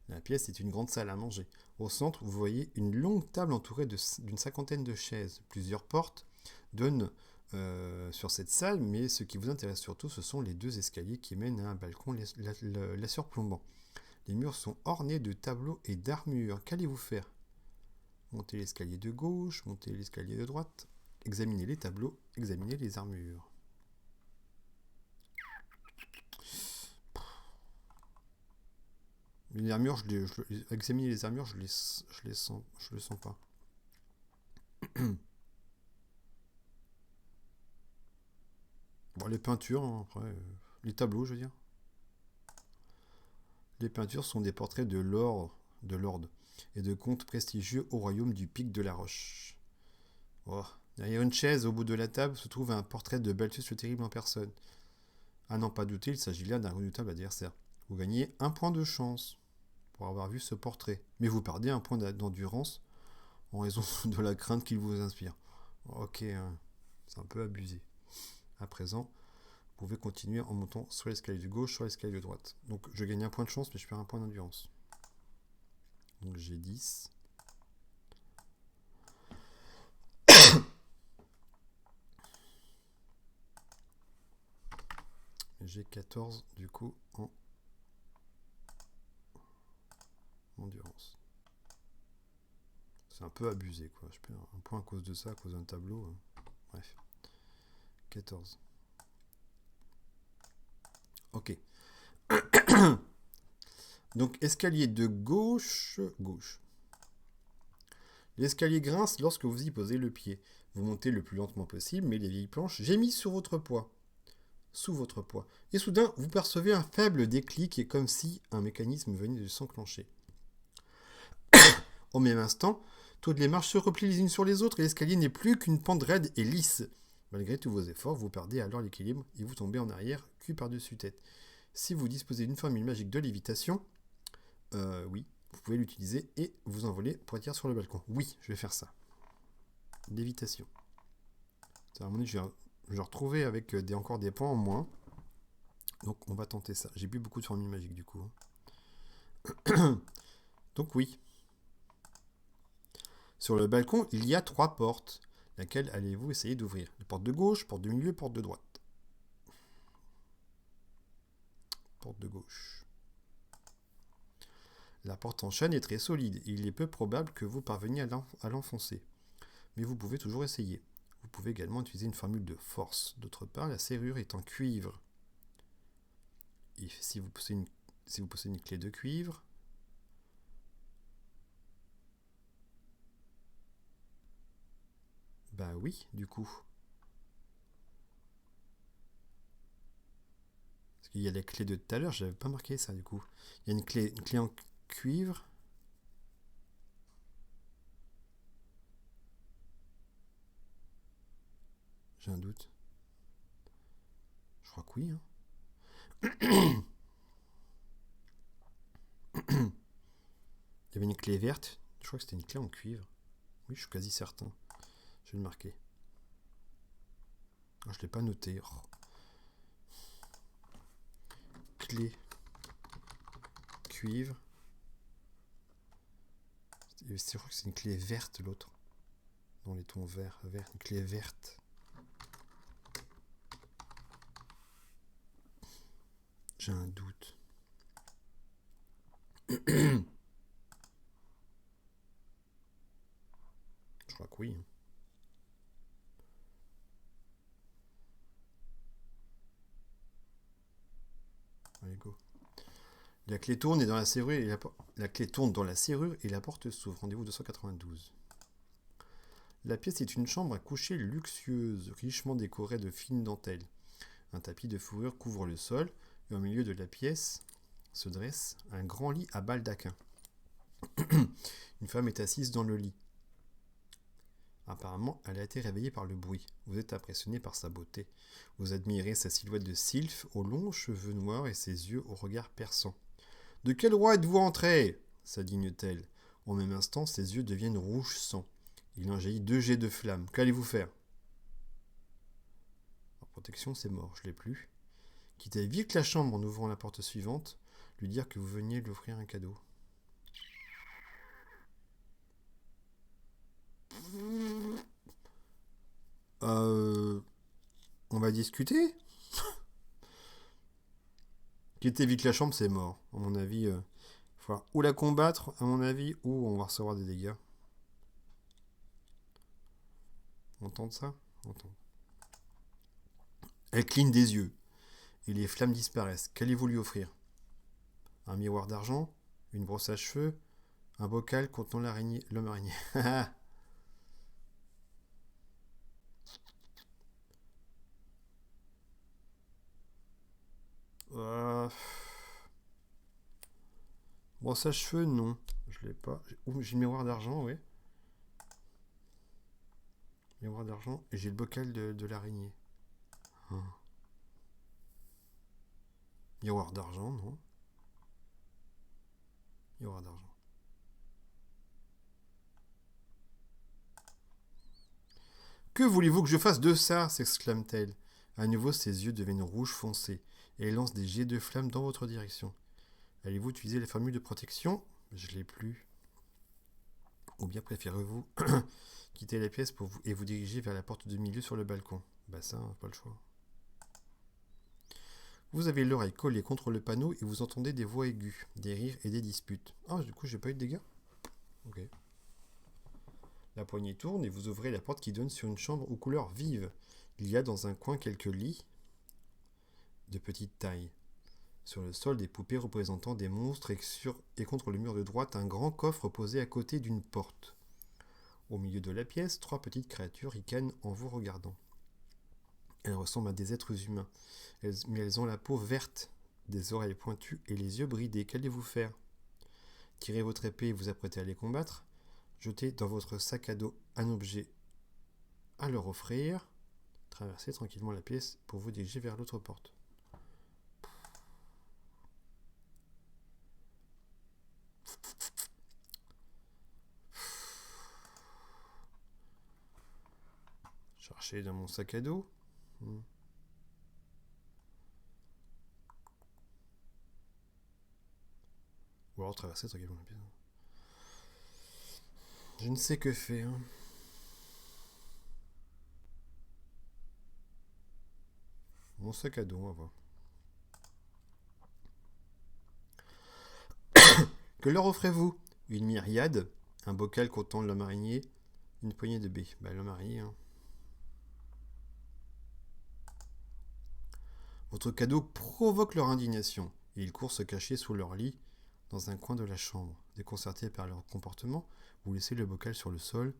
La pièce est une grande salle à manger. Au centre, vous voyez une longue table entourée d'une cinquantaine de chaises. Plusieurs portes donnent sur cette salle, mais ce qui vous intéresse surtout, ce sont les deux escaliers qui mènent à un balcon la surplombant. Les murs sont ornés de tableaux et d'armures. Qu'allez-vous faire? Montez l'escalier de gauche, montez l'escalier de droite, examinez les tableaux, examinez les armures. Les armures, examiner les armures, je les sens, je les sens pas. Bon, les peintures, hein, après, les tableaux, je veux dire. Les peintures sont des portraits de lords et de comtes prestigieux au royaume du Pic de la Roche. Oh. Derrière une chaise, au bout de la table, se trouve un portrait de Balthus le Terrible en personne. À n'en pas douter, il s'agit là d'un redoutable adversaire. Vous gagnez un point de chance pour avoir vu ce portrait, mais vous perdez un point d'endurance en raison de la crainte qu'il vous inspire. Ok, hein, c'est un peu abusé. À présent, vous pouvez continuer en montant soit l'escalier de gauche, soit l'escalier de droite. Donc je gagne un point de chance, mais je perds un point d'endurance. Donc j'ai 10. J'ai 14 du coup en endurance. C'est un peu abusé quoi. Je perds un point à cause de ça, à cause d'un tableau. Bref. 14. Ok. Donc escalier de gauche. L'escalier grince lorsque vous y posez le pied. Vous montez le plus lentement possible, mais les vieilles planches gémissent sous votre poids. Et soudain, vous percevez un faible déclic et comme si un mécanisme venait de s'enclencher. Au même instant, toutes les marches se replient les unes sur les autres et l'escalier n'est plus qu'une pente raide et lisse. Malgré tous vos efforts, vous perdez alors l'équilibre et vous tombez en arrière, cul par-dessus tête. Si vous disposez d'une formule magique de lévitation, oui, vous pouvez l'utiliser et vous envoler pour atterrir sur le balcon. Oui, je vais faire ça. Lévitation. À un moment donné, je vais retrouver avec encore des points en moins. Donc on va tenter ça. J'ai bu beaucoup de formules magiques du coup. Donc oui. Sur le balcon, il y a 3 portes. Laquelle allez-vous essayer d'ouvrir? La porte de gauche, porte de milieu, porte de droite. Porte de gauche. La porte en chêne est très solide et il est peu probable que vous parveniez à l'enfoncer. Mais vous pouvez toujours essayer. Vous pouvez également utiliser une formule de force. D'autre part, la serrure est en cuivre. Et si vous possédez une clé de cuivre, bah oui, du coup. Parce qu'il y a la clé de tout à l'heure, j'avais pas marqué ça du coup. Il y a une clé en cuivre. J'ai un doute. Je crois que oui. Hein. Il y avait une clé verte. Je crois que c'était une clé en cuivre. Oui, je suis quasi certain. Je vais le marquer. Ah, je ne l'ai pas noté. Oh. Clé cuivre. Je crois que c'est une clé verte l'autre. Dans les tons verts. Une clé verte. J'ai un doute. Je crois que oui. Allez, go. La clé tourne et dans la serrure et la clé tourne dans la serrure et la porte s'ouvre. Rendez-vous 292. La pièce est une chambre à coucher luxueuse, richement décorée de fines dentelles. Un tapis de fourrure couvre le sol et au milieu de la pièce se dresse un grand lit à baldaquin. Une femme est assise dans le lit. Apparemment, elle a été réveillée par le bruit. Vous êtes impressionné par sa beauté. Vous admirez sa silhouette de sylphe aux longs cheveux noirs et ses yeux au regard perçant. « De quel roi êtes-vous entré » s'indigne-t-elle. Au même instant, ses yeux deviennent rouge sang. Il en jaillit 2 jets de flammes. Qu'allez-vous faire? En protection, c'est mort, je l'ai plus. Quittez vite la chambre en ouvrant la porte suivante. Lui dire que vous veniez lui offrir un cadeau. On va discuter. Quitter vite la chambre, c'est mort. À mon avis, faudra ou la combattre, à mon avis, ou on va recevoir des dégâts. On tente ça. On tente. Elle cligne des yeux et les flammes disparaissent. Qu'allez-vous lui offrir? Un miroir d'argent? Une brosse à cheveux? Un bocal contenant l'araignée, l'homme araignée. euh... Brosse à cheveux, non. Je l'ai pas. J'ai le miroir d'argent, oui. Miroir d'argent. Et j'ai le bocal de l'araignée. Oh. Miroir d'argent, non. Miroir d'argent. Que voulez-vous que je fasse de ça s'exclame-t-elle. À nouveau, ses yeux deviennent rouges foncés et elle lance des jets de flammes dans votre direction. Allez-vous utiliser les formules de protection? Je l'ai plus. Ou bien préférez-vous quitter la pièce et vous diriger vers la porte de milieu sur le balcon? Bah ça, pas le choix. Vous avez l'oreille collée contre le panneau et vous entendez des voix aiguës, des rires et des disputes. Ah, du coup, j'ai pas eu de dégâts? Ok. La poignée tourne et vous ouvrez la porte qui donne sur une chambre aux couleurs vives. Il y a dans un coin quelques lits de petite taille. Sur le sol, des poupées représentant des monstres et contre le mur de droite, un grand coffre posé à côté d'une porte. Au milieu de la pièce, 3 petites créatures ricanent en vous regardant. Elles ressemblent à des êtres humains, mais elles ont la peau verte, des oreilles pointues et les yeux bridés. Qu'allez-vous faire? Tirez votre épée et vous apprêtez à les combattre? Jetez dans votre sac à dos un objet à leur offrir? Traversez tranquillement la pièce pour vous diriger vers l'autre porte. Chercher dans mon sac à dos. Ou alors traverser tranquillement la pièce. Je ne sais que faire. Mon sac à dos, on va voir. Que leur offrez-vous? Une myriade, un bocal contenant l'homme araignée, une poignée de baies. Bah, l'homme araignée, hein. Votre cadeau provoque leur indignation, et ils courent se cacher sous leur lit, dans un coin de la chambre. Déconcertés par leur comportement, vous laissez le bocal sur le sol,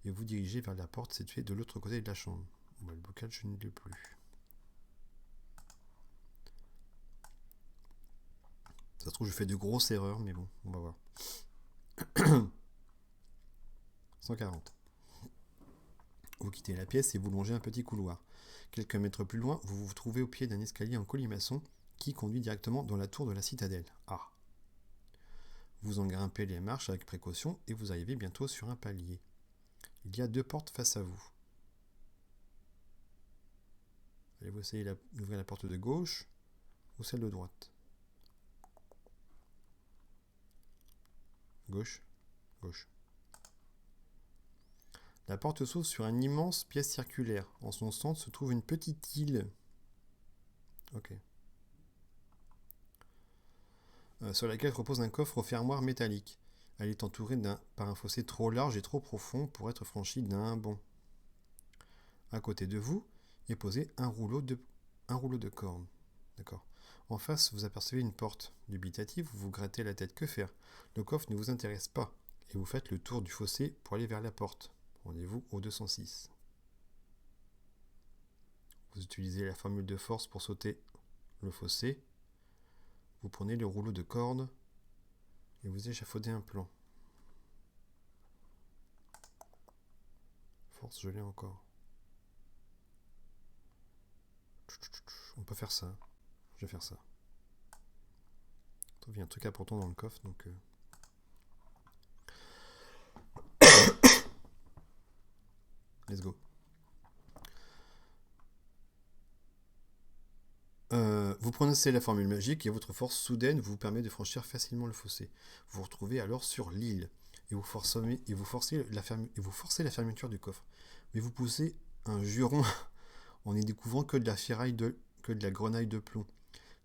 et vous dirigez vers la porte située de l'autre côté de la chambre. Bah, le bocal, je ne l'ai plus. Ça se trouve, je fais de grosses erreurs, mais bon, on va voir. 140. Vous quittez la pièce et vous longez un petit couloir. Quelques mètres plus loin, vous vous trouvez au pied d'un escalier en colimaçon qui conduit directement dans la tour de la citadelle. Ah. Vous en grimpez les marches avec précaution et vous arrivez bientôt sur un palier. Il y a 2 portes face à vous. Allez-vous essayer d'ouvrir la porte de gauche ou celle de droite? Gauche. Gauche. La porte s'ouvre sur une immense pièce circulaire. En son centre se trouve une petite île. Ok. Sur laquelle repose un coffre au fermoir métallique. Elle est entourée par un fossé trop large et trop profond pour être franchi d'un bond. À côté de vous est posé un rouleau de cordes. D'accord. En face, vous apercevez une porte. Dubitatif, vous vous grattez la tête. Que faire? Le coffre ne vous intéresse pas et vous faites le tour du fossé pour aller vers la porte. Rendez-vous au 206. Vous utilisez la formule de force pour sauter le fossé. Vous prenez le rouleau de cordes et vous échafaudez un plan. Force, je l'ai encore. On peut faire ça. Je vais faire ça. Il y a un truc important dans le coffre, donc... Let's go. Vous prononcez la formule magique et votre force soudaine vous permet de franchir facilement le fossé. Vous vous retrouvez alors sur l'île et vous forcez la fermeture du coffre. Mais vous poussez un juron en y découvrant que de la grenaille de plomb.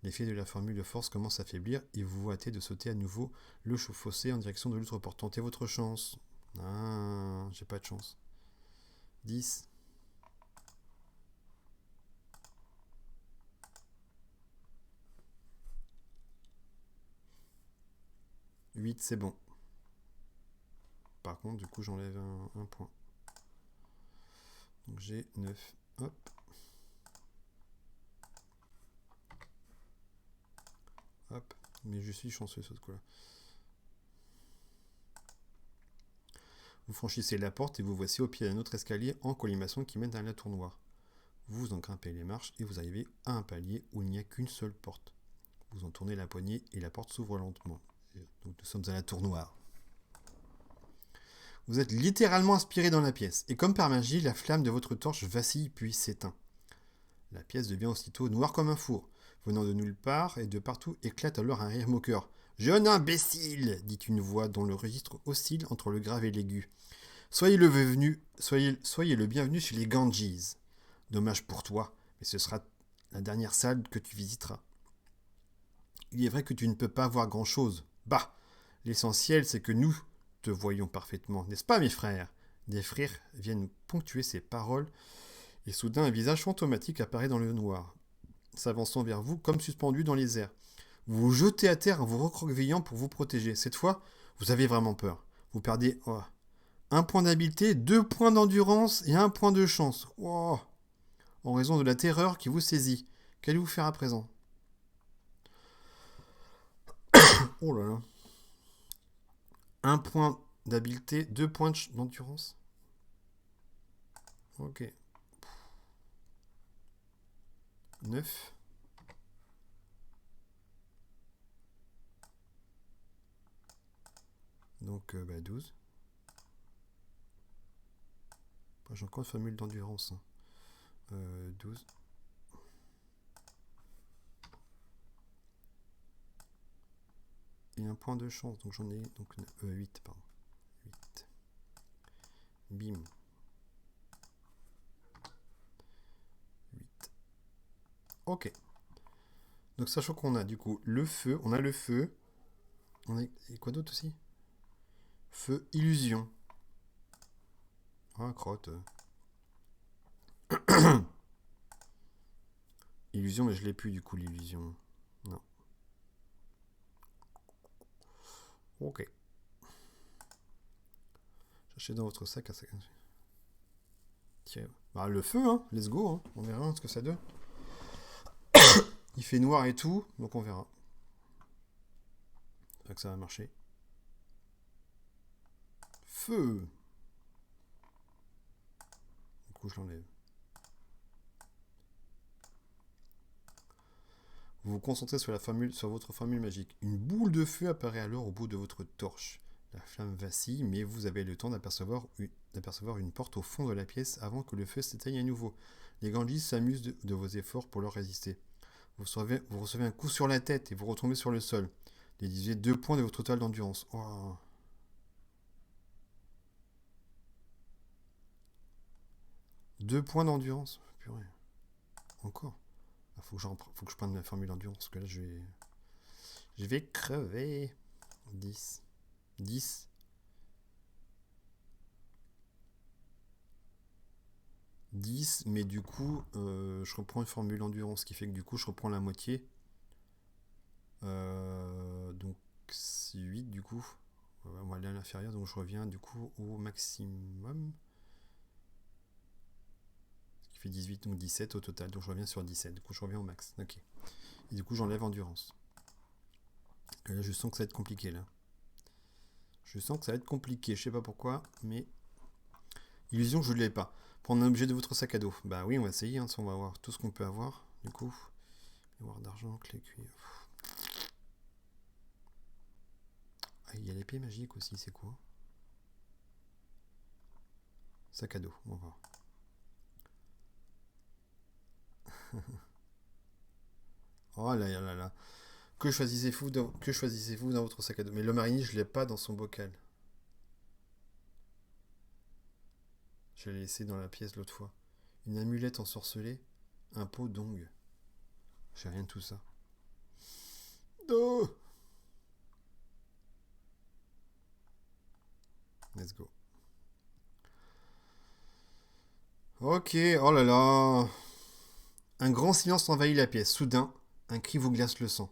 L'effet de la formule de force commence à faiblir et vous vous hâtez de sauter à nouveau le fossé en direction de l'autre porte. Tentez votre chance. Ah, j'ai pas de chance. 10. 8, c'est bon. Par contre, du coup, j'enlève un point. Donc j'ai 9. Hop. Hop. Mais je suis chanceux sur ce coup-là. Vous franchissez la porte et vous voici au pied d'un autre escalier en colimaçon qui mène à la tour noire. Vous en grimpez les marches et vous arrivez à un palier où il n'y a qu'une seule porte. Vous en tournez la poignée et la porte s'ouvre lentement. Donc nous sommes à la tour noire. Vous êtes littéralement inspiré dans la pièce, et comme par magie, la flamme de votre torche vacille puis s'éteint. La pièce devient aussitôt noire comme un four. Venant de nulle part et de partout éclate alors un rire moqueur. « Jeune imbécile !» dit une voix dont le registre oscille entre le grave et l'aigu. « Soyez le bienvenu chez les Ganges. Dommage pour toi, mais ce sera la dernière salle que tu visiteras. Il est vrai que tu ne peux pas voir grand-chose. Bah, l'essentiel c'est que nous te voyons parfaitement, n'est-ce pas mes frères ?» Des frères viennent ponctuer ces paroles, et soudain un visage fantomatique apparaît dans le noir, s'avançant vers vous comme suspendu dans les airs. Vous vous jetez à terre en vous recroquevillant pour vous protéger. Cette fois, vous avez vraiment peur. Vous perdez un point d'habileté, 2 points d'endurance et 1 point de chance. Oh, en raison de la terreur qui vous saisit. Qu'allez-vous faire à présent? Oh là là. 1 point d'habileté, 2 points d'endurance. Ok. 9. Donc 12. J'ai encore une formule d'endurance. 12. Et un point de chance, donc j'en ai 8, pardon. 8. Bim. 8. Ok. Donc sachant qu'on a du coup le feu, on a le feu. On a et quoi d'autre aussi? Feu, illusion. Ah, crotte. Illusion, mais je l'ai plus du coup l'illusion. Non. Ok. Cherchez dans votre sac à sac. Tiens. Bah le feu, hein. Let's go, hein. On verra ce que ça donne. Il fait noir et tout, donc on verra. C'est que ça va marcher. Feu. Du coup, je l'enlève. Vous vous concentrez sur votre formule magique. Une boule de feu apparaît alors au bout de votre torche. La flamme vacille, mais vous avez le temps d'apercevoir une porte au fond de la pièce avant que le feu s'éteigne à nouveau. Les Ganges s'amusent de vos efforts pour leur résister. Vous recevez un coup sur la tête et vous retombez sur le sol. Déduisez 2 points de votre total d'endurance. Oh. 2 points d'endurance. Purée. Encore. Faut que je prenne ma formule d'endurance, parce que là, je vais crever. 10. 10. 10, mais du coup, je reprends une formule d'endurance, ce qui fait que du coup, je reprends la moitié. Donc, c'est 8 du coup. On va aller à l'inférieur, donc je reviens du coup au maximum. Ce qui fait 18, donc 17 au total. Donc je reviens sur 17. Du coup, je reviens au max. Ok. Et du coup, j'enlève endurance. Et là, je sens que ça va être compliqué là. Je sens que ça va être compliqué. Je sais pas pourquoi, mais illusion, je ne l'ai pas. Prendre un objet de votre sac à dos. Bah oui, on va essayer. Hein, on va voir tout ce qu'on peut avoir. Du coup, miroir d'argent, clé cuivre. Ah, il y a l'épée magique aussi. C'est quoi? Sac à dos. On va voir. Oh là là là. Que choisissez-vous dans votre sac à dos? Mais le marinier, je ne l'ai pas dans son bocal. Je l'ai laissé dans la pièce l'autre fois. Une amulette ensorcelée. Un pot d'ongles. J'ai rien de tout ça. Oh, let's go. Ok, oh là là. Un grand silence envahit la pièce. Soudain, un cri vous glace le sang.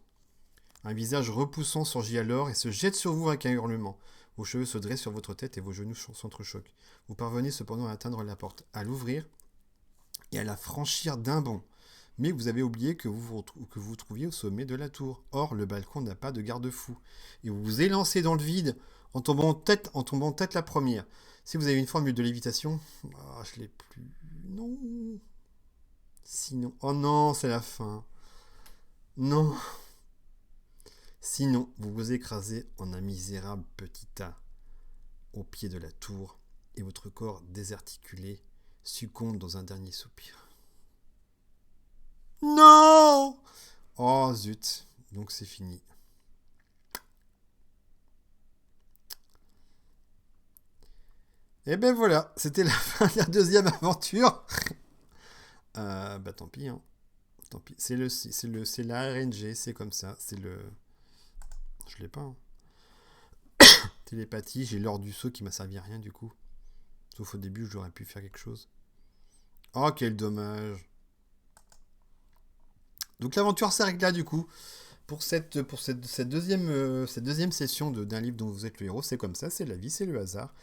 Un visage repoussant surgit alors et se jette sur vous avec un hurlement. Vos cheveux se dressent sur votre tête et vos genoux s'entrechoquent. Vous parvenez cependant à atteindre la porte, à l'ouvrir et à la franchir d'un bond. Mais vous avez oublié que vous trouviez au sommet de la tour. Or, le balcon n'a pas de garde-fou. Et vous vous élancez dans le vide en tombant tête la première. Si vous avez une formule de lévitation... Ah, je l'ai plus... Non. Sinon... Oh non, c'est la fin. Non. Sinon, vous vous écrasez en un misérable petit tas au pied de la tour et votre corps désarticulé succombe dans un dernier soupir. Non! Oh zut, donc c'est fini. Et ben voilà, c'était la fin de la deuxième aventure. Bah tant pis, hein. Tant pis. C'est la RNG, c'est comme ça. C'est le... Je l'ai pas, hein. Télépathie, j'ai l'or du saut qui m'a servi à rien du coup. Sauf au début, j'aurais pu faire quelque chose. Oh, quel dommage. Donc l'aventure s'arrête là du coup. Cette deuxième session d'un livre dont vous êtes le héros, c'est comme ça, c'est la vie, c'est le hasard.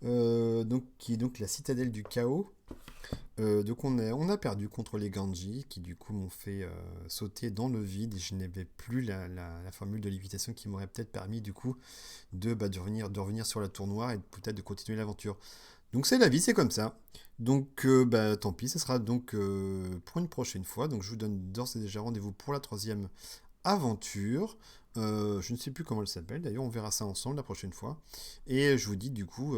Qui est donc la citadelle du chaos. Donc on a perdu contre les Ganji, qui du coup m'ont fait sauter dans le vide, et je n'avais plus la formule de lévitation qui m'aurait peut-être permis du coup de revenir sur la tour noire et peut-être de continuer l'aventure. Donc c'est la vie, c'est comme ça. Donc tant pis, ce sera donc pour une prochaine fois. Donc je vous donne d'ores et déjà rendez-vous pour la troisième aventure. Je ne sais plus comment elle s'appelle, d'ailleurs on verra ça ensemble la prochaine fois. Et je vous dis du coup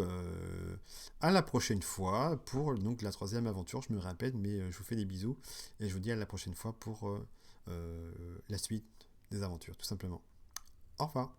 à la prochaine fois pour donc la troisième aventure, je me répète, mais je vous fais des bisous. Et je vous dis à la prochaine fois pour la suite des aventures, tout simplement. Au revoir.